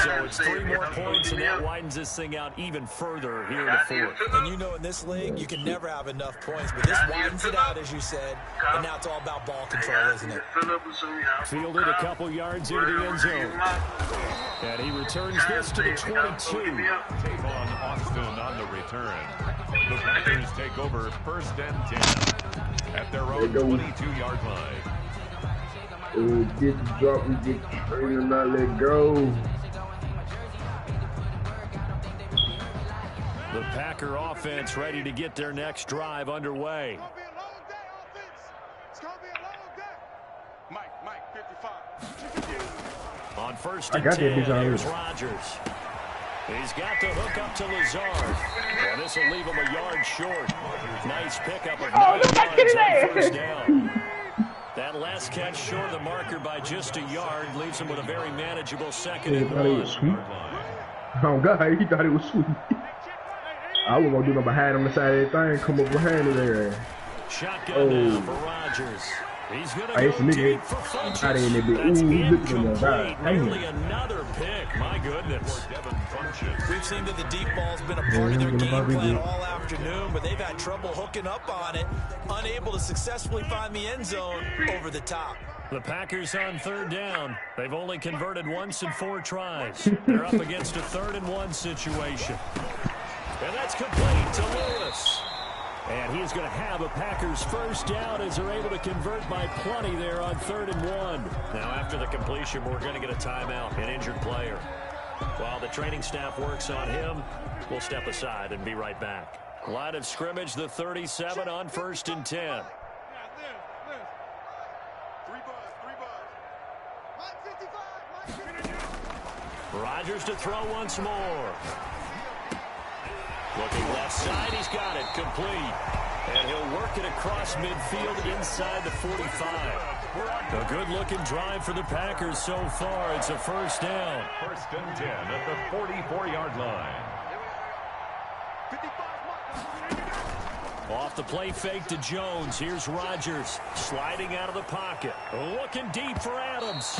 So it's 3 more points, and that widens this thing out even further here in the 4th. And you know in this league, you can never have enough points, but this widens it out, as you said, and now it's all about ball control, isn't it? Fielded a couple yards into the end zone. And he returns this to the 22. Tavon Austin on the return. The Packers take over 1st and 10 at their own 22-yard line. Get the drop and get straight and not let go. The Packer offense ready to get their next drive underway. It's gonna be a long day, offense. It's gonna be a long first and 10. Here's Rodgers. He's got the hook up to Lazard. And this will leave him a yard short. Nice pickup of 9 yards on first down. That last catch short of the marker by just a yard leaves him with a very manageable 2nd and 1. Oh, God, he thought it was sweet. I was going to do no behind him the side of that thing, come up behind it there. Shotgun now for Rodgers. He's going to go deep for Funches. That's incomplete. Nearly another pick. My goodness. We've seen that the deep ball's been a part of their game plan all afternoon, but they've had trouble hooking up on it, unable to successfully find the end zone over the top. The Packers on 3rd down. They've only converted once in 4 tries. They're up against a 3rd and 1 situation. And that's complete to Lewis. And he's going to have a Packers first down as they're able to convert by plenty there on 3rd and 1. Now, after the completion, we're going to get a timeout, an injured player. While the training staff works on him, we'll step aside and be right back. Line of scrimmage, the 37 on 1st and 10. Rodgers to throw once more. Looking left side, he's got it, complete. And he'll work it across midfield inside the 45. A good-looking drive for the Packers so far. It's a first down. 1st and 10 at the 44-yard line. Off the play fake to Jones. Here's Rodgers sliding out of the pocket. Looking deep for Adams.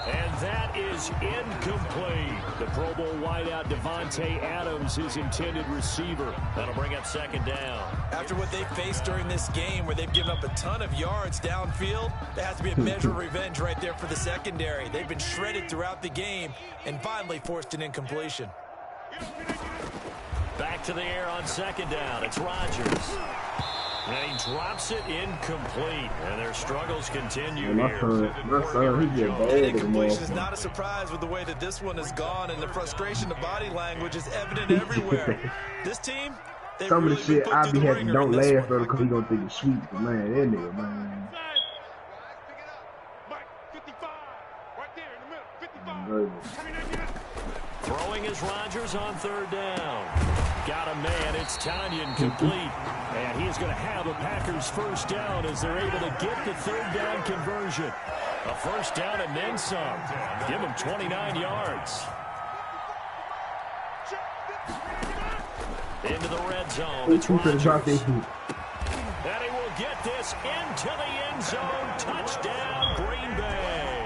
And that is incomplete. The Pro Bowl wideout Devontae Adams, his intended receiver. That'll bring up 2nd down. After what they faced during this game where they've given up a ton of yards downfield, there has to be a measure of revenge right there for the secondary. They've been shredded throughout the game and finally forced an incompletion. Back to the air on 2nd down. It's Rodgers. And he drops it incomplete. And their struggles continue here. An incompletion is not a surprise with the way that this one has gone, and the frustration, the body language is evident everywhere. This team, some of the shit I be having don't laugh though because he don't think it's sweet, but man, that nigga, man. Throwing is Rodgers on 3rd down. Got a man. It's Tanyan complete. And he's going to have a Packers first down as they're able to get the 3rd down conversion. A first down and then some. Give him 29 yards. Into the red zone. It's Rodgers. And he will get this into the end zone. Touchdown, Green Bay.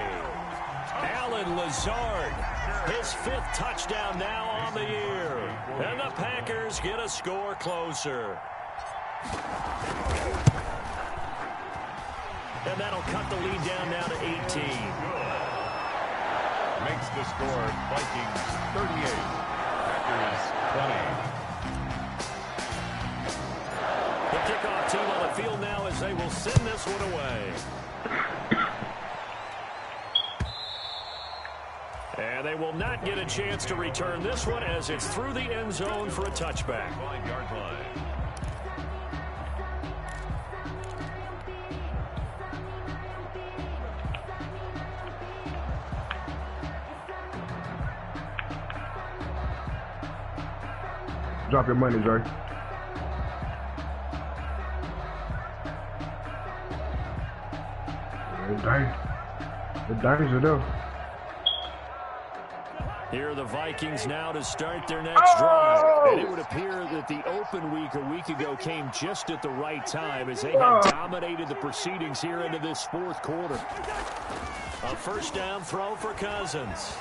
Alan Lazard. His 5th touchdown now on the year. And the Packers get a score closer. And that'll cut the lead down now to 18. Makes the score Vikings 38, Packers 20. The kickoff team on the field now as they will send this one away. And they will not get a chance to return this one as it's through the end zone for a touchback. 5-yard line. Drop your money, Dre. The danger though. Here are the Vikings now to start their next drive. And it would appear that the open week a week ago came just at the right time as they have dominated the proceedings here into this 4th quarter. A first down throw for Cousins.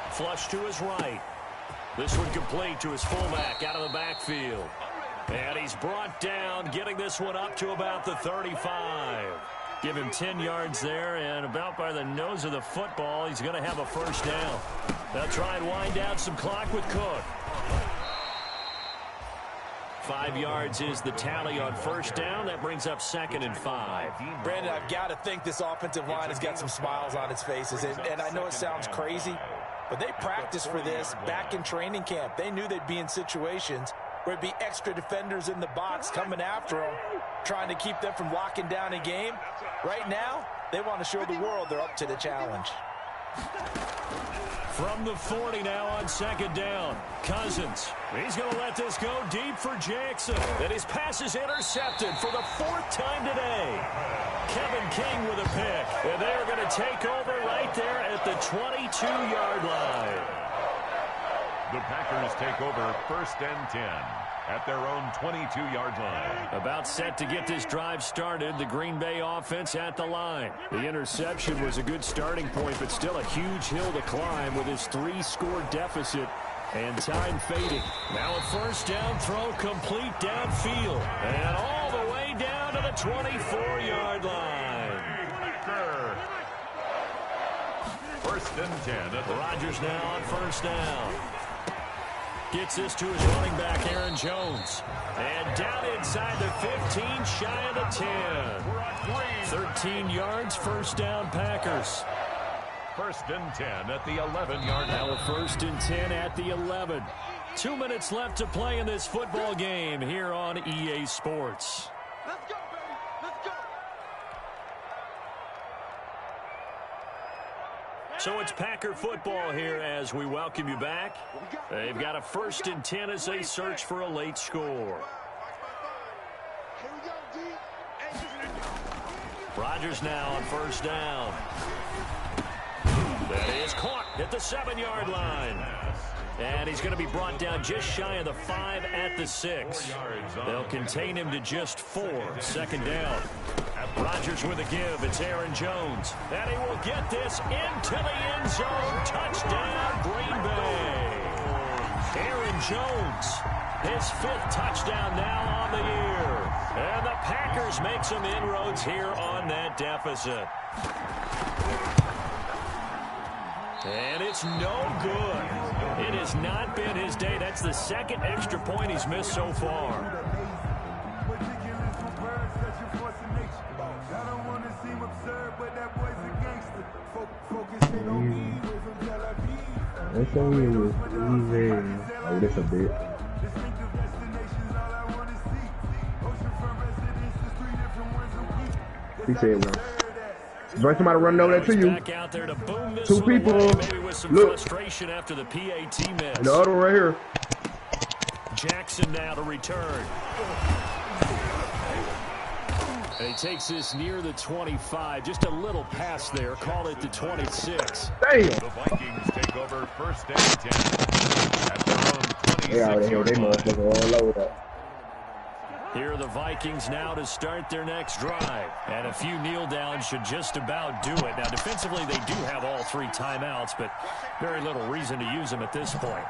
Flush to his right. This one complete to his fullback out of the backfield. And he's brought down, getting this one up to about the 35. Give him 10 yards there, and about by the nose of the football, he's going to have a first down. They'll try and wind down some clock with Cook. 5 yards is the tally on first down. That brings up 2nd and 5. Brandon, I've got to think this offensive line has got some smiles on its faces. And I know it sounds crazy, but they practiced for this back in training camp. They knew they'd be in situations where it'd be extra defenders in the box coming after them, trying to keep them from locking down a game. Right now, they want to show the world they're up to the challenge. From the 40 now on second down. Cousins. He's going to let this go deep for Jackson. And his pass is intercepted for the 4th time today. Kevin King with a pick. And they're going to take over right there at the 22-yard line. The Packers take over 1st and 10 at their own 22-yard line. About set to get this drive started. The Green Bay offense at the line. The interception was a good starting point, but still a huge hill to climb with his 3-score deficit and time fading. Now a 1st down throw complete downfield and all the way down to the 24-yard line. 1st and 10. Rodgers now on 1st down. Gets this to his running back, Aaron Jones. And down inside the 15, shy of the 10. 13 yards, 1st down, Packers. 1st and 10 at the 11-yard line. Now a 1st and 10 at the 11. 2 minutes left to play in this football game here on EA Sports. Let's go, baby. Let's go. So it's Packer football here as we welcome you back. They've got a 1st and 10 as they search for a late score. Rodgers now on 1st down. That is caught at the 7-yard line. And he's going to be brought down just shy of the 5 at the 6. They'll contain him to just 4. 2nd down. Rodgers with a give. It's Aaron Jones. And he will get this into the end zone. Touchdown, Green Bay. Aaron Jones, his 5th touchdown now on the year. And the Packers make some inroads here on that deficit. And it's no good. It has not been his day. That's the 2nd extra point he's missed so far. That's so easy. Oh, that's a bit. He said, well, Joyce might have run over that to you. To 2 people. Look. After the PAT miss. And the other one right here. Jackson now to return. And he takes this near the 25. Just a little pass there. Call it the 26. Damn. The Vikings take over 1st and 10 at their own 26-yard line. Here are the Vikings now to start their next drive. And a few kneel downs should just about do it. Now, defensively, they do have all 3 timeouts, but very little reason to use them at this point.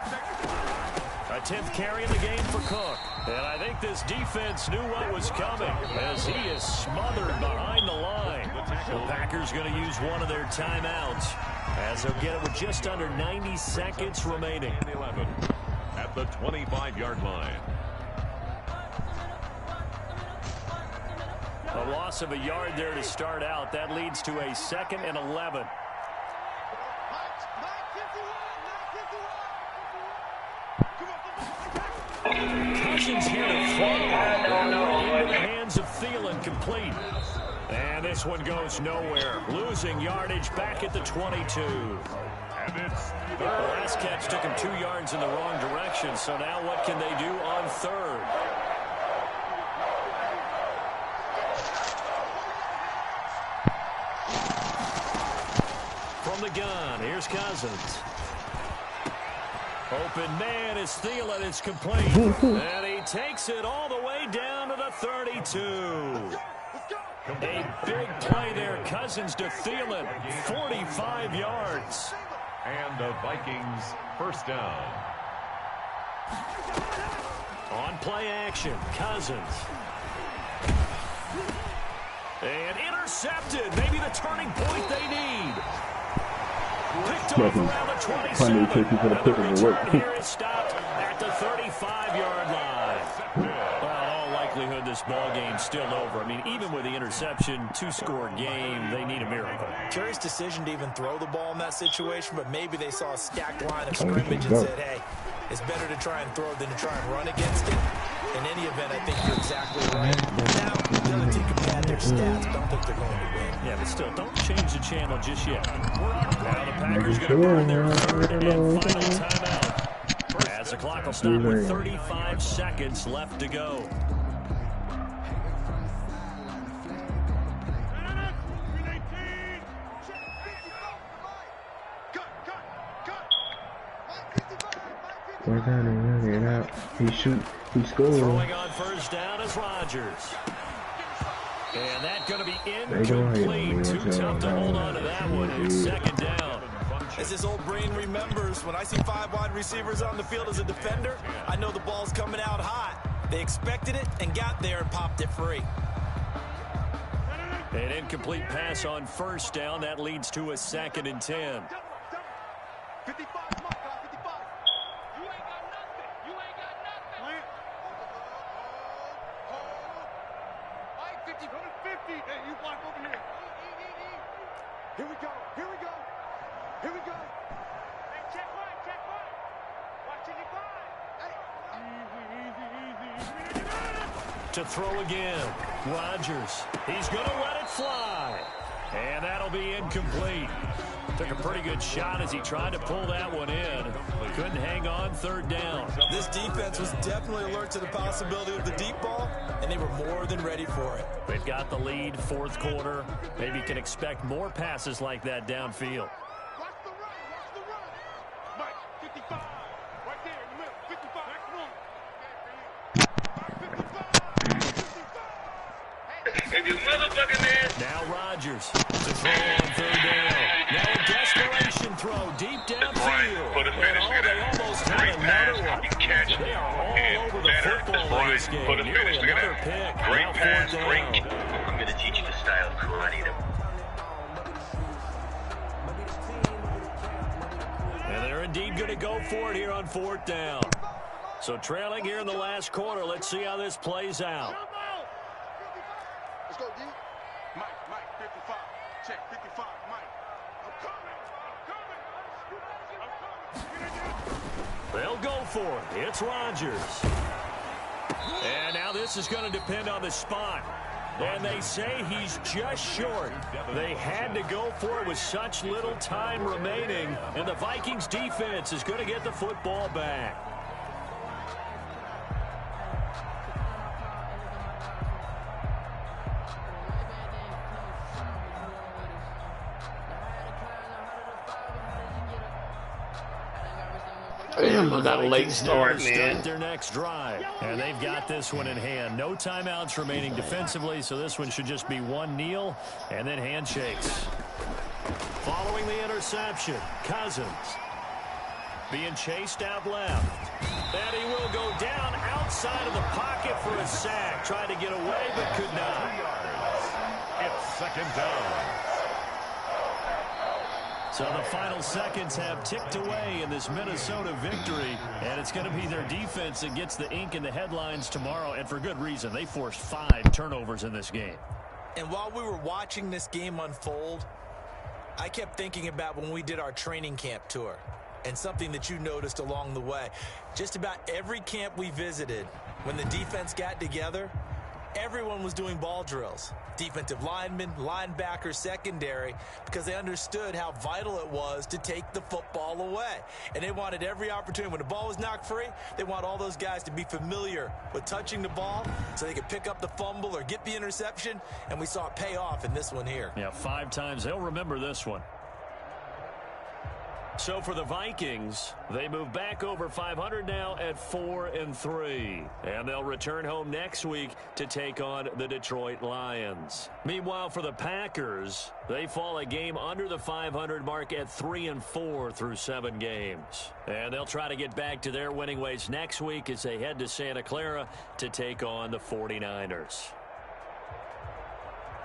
A 10th carry in the game for Cook. And I think this defense knew what was coming as he is smothered behind the line. The Packers going to use one of their timeouts as they'll get it with just under 90 seconds remaining. 11 at the 25-yard line. A loss of a yard there to start out. That leads to a 2nd and 11. Cousins here to fall into the hands of Thielen, complete. And this one goes nowhere. Losing yardage back at the 22. The last catch took him 2 yards in the wrong direction. So now what can they do on 3rd? From the gun, here's Cousins. Open man is Thielen. It's complete. And he takes it all the way down to the 32. A big play there. Cousins to Thielen. 45 yards. And the Vikings 1st down. On play action, Cousins. And intercepted. Maybe the turning point they need. Picked off around the 27. And the return here is stopped at the 35-yard line. Well, in all likelihood, this ball game's still over. I mean, even with the interception, 2-score game, they need a miracle. Curious decision to even throw the ball in that situation, but maybe they saw a stacked line of scrimmage and said, hey, it's better to try and throw than to try and run against it. In any event, I think you're exactly right. Now, the other team can pad their stats, but I don't think they're going to win. Yeah, but still, don't change the channel just yet. Now the Packers going to burn their third and final timeout, as the clock will stop with 35 seconds left to go. We're gonna run it out. He shoot. He scored. Throwing on first down is Rodgers. And that's going to be incomplete. Too tough to hold on to that one. It's second down. As his old brain remembers, when I see 5 wide receivers on the field as a defender, I know the ball's coming out hot. They expected it and got there and popped it free. An incomplete pass on first down. That leads to a 2nd and 10. 55, come on, 55. You ain't got nothing. You ain't got nothing. Mike, 50, 50. Hey, you block over here. Here we go. Here we go. Here we go. Hey, check one. Check one. Watch it, To throw again. Rodgers. He's going to let it fly. And that'll be incomplete. Took a pretty good shot as he tried to pull that one in. Couldn't hang on, third down. This defense was definitely alert to the possibility of the deep ball, and they were more than ready for it. They've got the lead, fourth quarter. Maybe can expect more passes like that downfield. watch the run. Watch the run. Mike, 55. Right there in the middle. 55. Next one. Mike, 55. If you motherfucking man. Now Rodgers to throw on third down. Now a desperation throw deep downfield. Put a finish And to they that. almost had Great another pass. one. You catch. They are all And over the better. football in this Put game. a Nearly finish to another that. pick. Great Now pass. fourth Great. down. I'm going to teach you the style of karate. And they're indeed going to go for it here on fourth down. So trailing here in the last quarter. Let's see how this plays out. Let's go, D. Mike, 55. Check, 55, Mike. I'm coming. They'll go for it. It's Rodgers. And now this is going to depend on the spot. And they say he's just short. They had to go for it with such little time remaining. And the Vikings defense is going to get the football back. Damn, I got a late start, man. Their next drive, and they've got this one in hand. No timeouts remaining defensively, so this one should just be one kneel and then handshakes. Following the interception, Cousins being chased out left. And he will go down outside of the pocket for a sack. Tried to get away, but could not. It's second down. So the final seconds have ticked away in this Minnesota victory, and it's going to be their defense that gets the ink in the headlines tomorrow, and for good reason. They forced 5 turnovers in this game. And while we were watching this game unfold, I kept thinking about when we did our training camp tour and something that you noticed along the way. Just about every camp we visited, when the defense got together, everyone was doing ball drills. Defensive linemen, linebackers, secondary, because they understood how vital it was to take the football away. And they wanted every opportunity. When the ball was knocked free, they want all those guys to be familiar with touching the ball so they could pick up the fumble or get the interception. And we saw it pay off in this one here. Yeah, 5 times. They'll remember this one. So for the Vikings, they move back over 500 now at 4-3. And they'll return home next week to take on the Detroit Lions. Meanwhile, for the Packers, they fall a game under the 500 mark at 3-4 through 7 games. And they'll try to get back to their winning ways next week as they head to Santa Clara to take on the 49ers.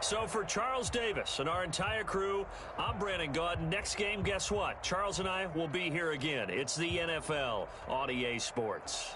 So for Charles Davis and our entire crew, I'm Brandon Gaudin. Next game, guess what? Charles and I will be here again. It's the NFL on EA Sports.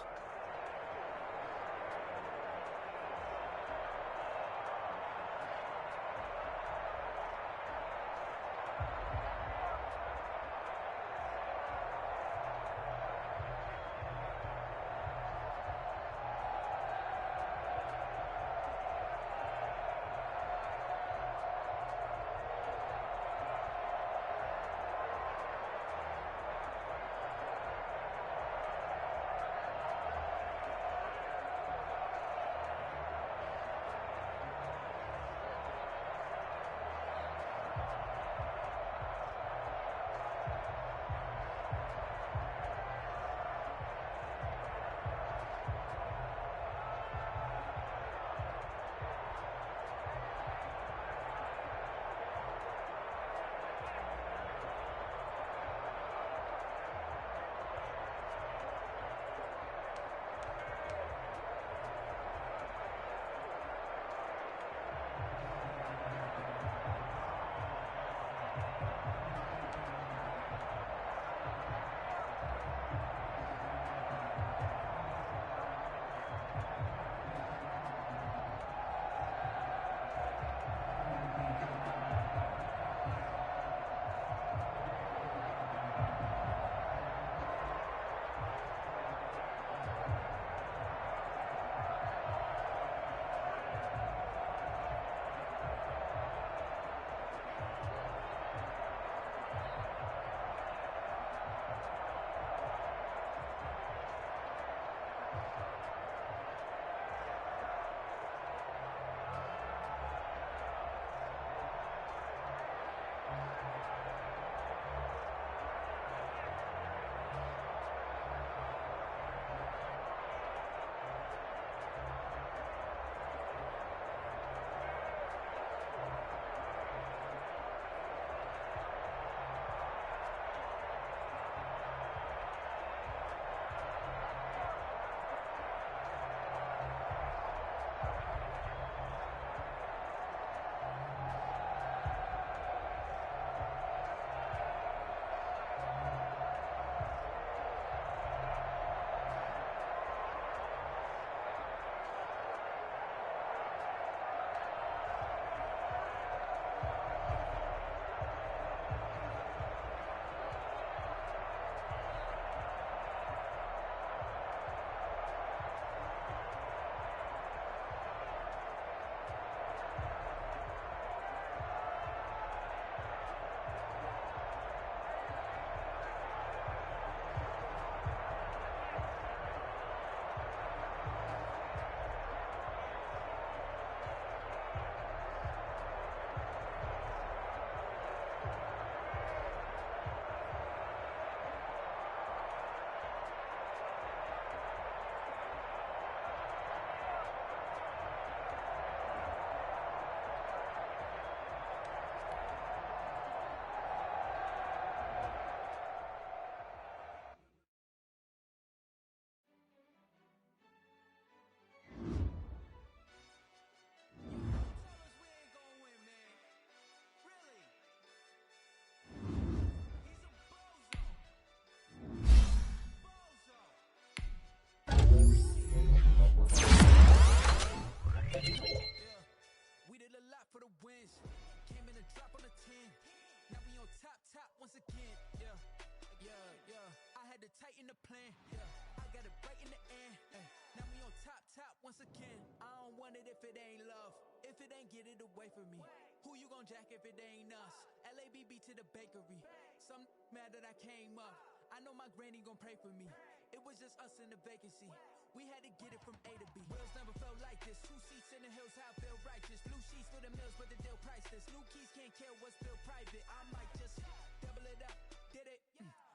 tighten the plan. Yeah, I got it right in the end. Ay, now we on top once again. I don't want it if it ain't love. If it ain't, get it away from me. Who you gon' jack if it ain't us? LABB to the bakery. Some mad that I came up. I know my granny gon' pray for me. It was just us in the vacancy. We had to get it from A to B. Wheels never felt like this. 2 seats in the hills, how I feel righteous. Blue sheets for the mills, but the deal priceless. New keys can't kill what's still private. I might just double it up. Did it?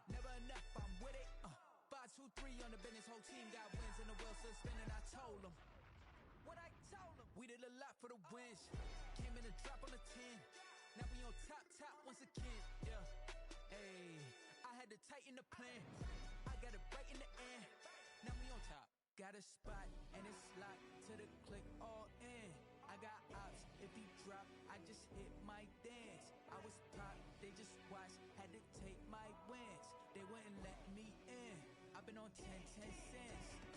Never enough, I'm with it. 5, 2, 3 on the business. Whole team got wins and the wheels still spinning. I told them what I told them. We did a lot for the wins. Came in a drop on the 10. Now we on top once again. Yeah. Hey, I had to tighten the plan. I got it right in the end. Now we on top. Got a spot and it's locked to the click all in. I got ops. If he drop, I just hit my dance. I was pop, they just watched. Had to take my wins. They wouldn't let me in. I've been on 10 cents.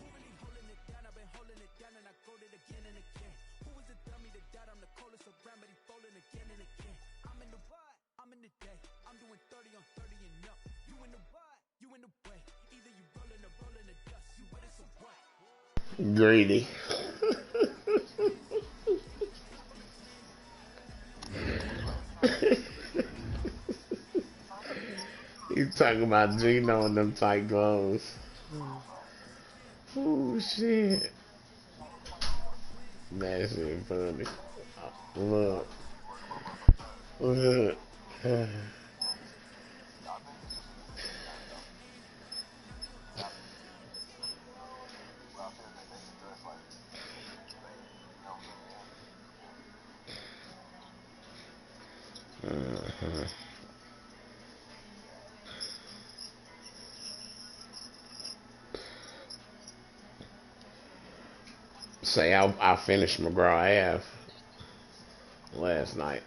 Who really holding it down? I've been holding it down and I go it again and again. Who was the dummy that died? I'm the coldest around, but he folding again and again. I'm in the what? I'm in the day. I'm doing 30 on 30 and up. You in the what? You in the way. Either you rolling or rolling the dust. You with us or what? Greedy. You talking about Gino and them tight clothes. Oh shit. That shit funny. Look. Look. Say I finished McGraw Ave last night.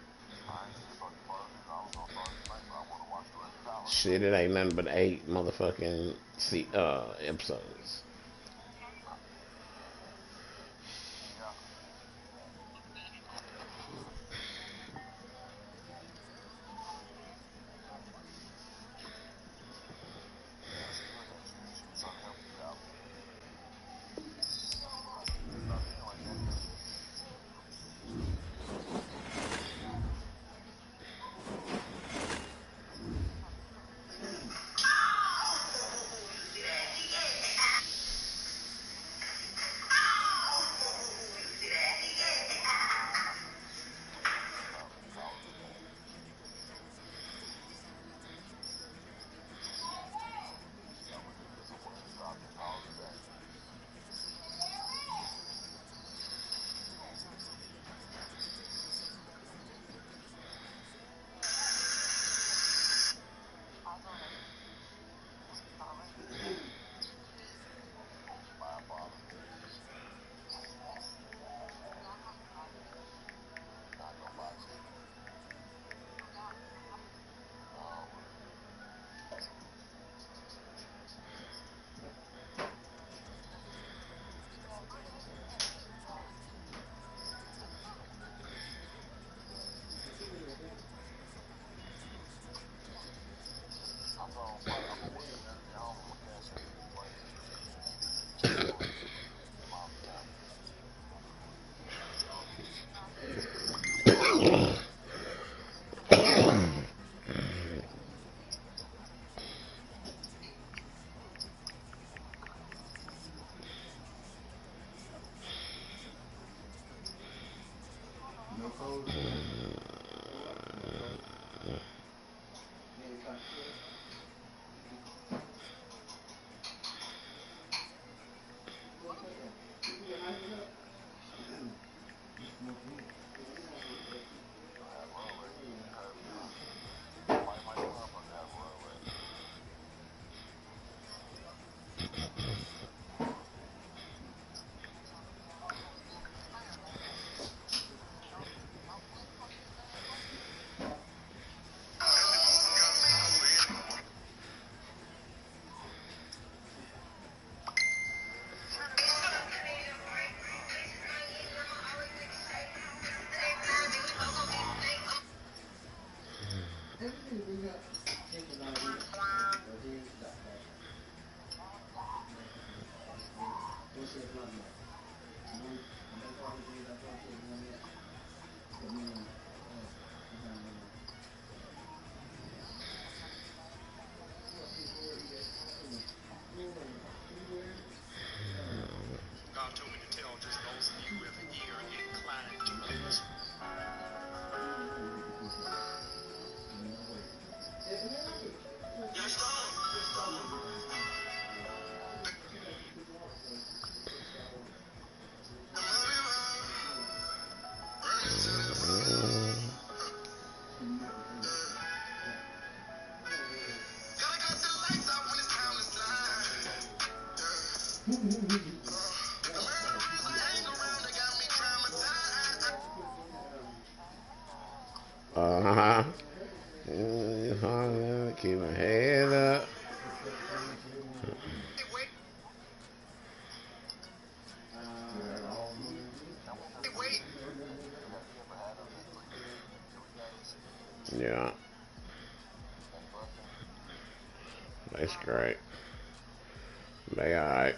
Shit, it ain't nothing but 8 motherfucking episodes. God told me to tell just those of you with an ear inclined to listen. Yes, gotta cut the lights off when it's time to slide. Uh-huh. Keep my head up. Yeah. That's great. They alright.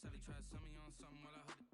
Sally tried to sell me on something while I heard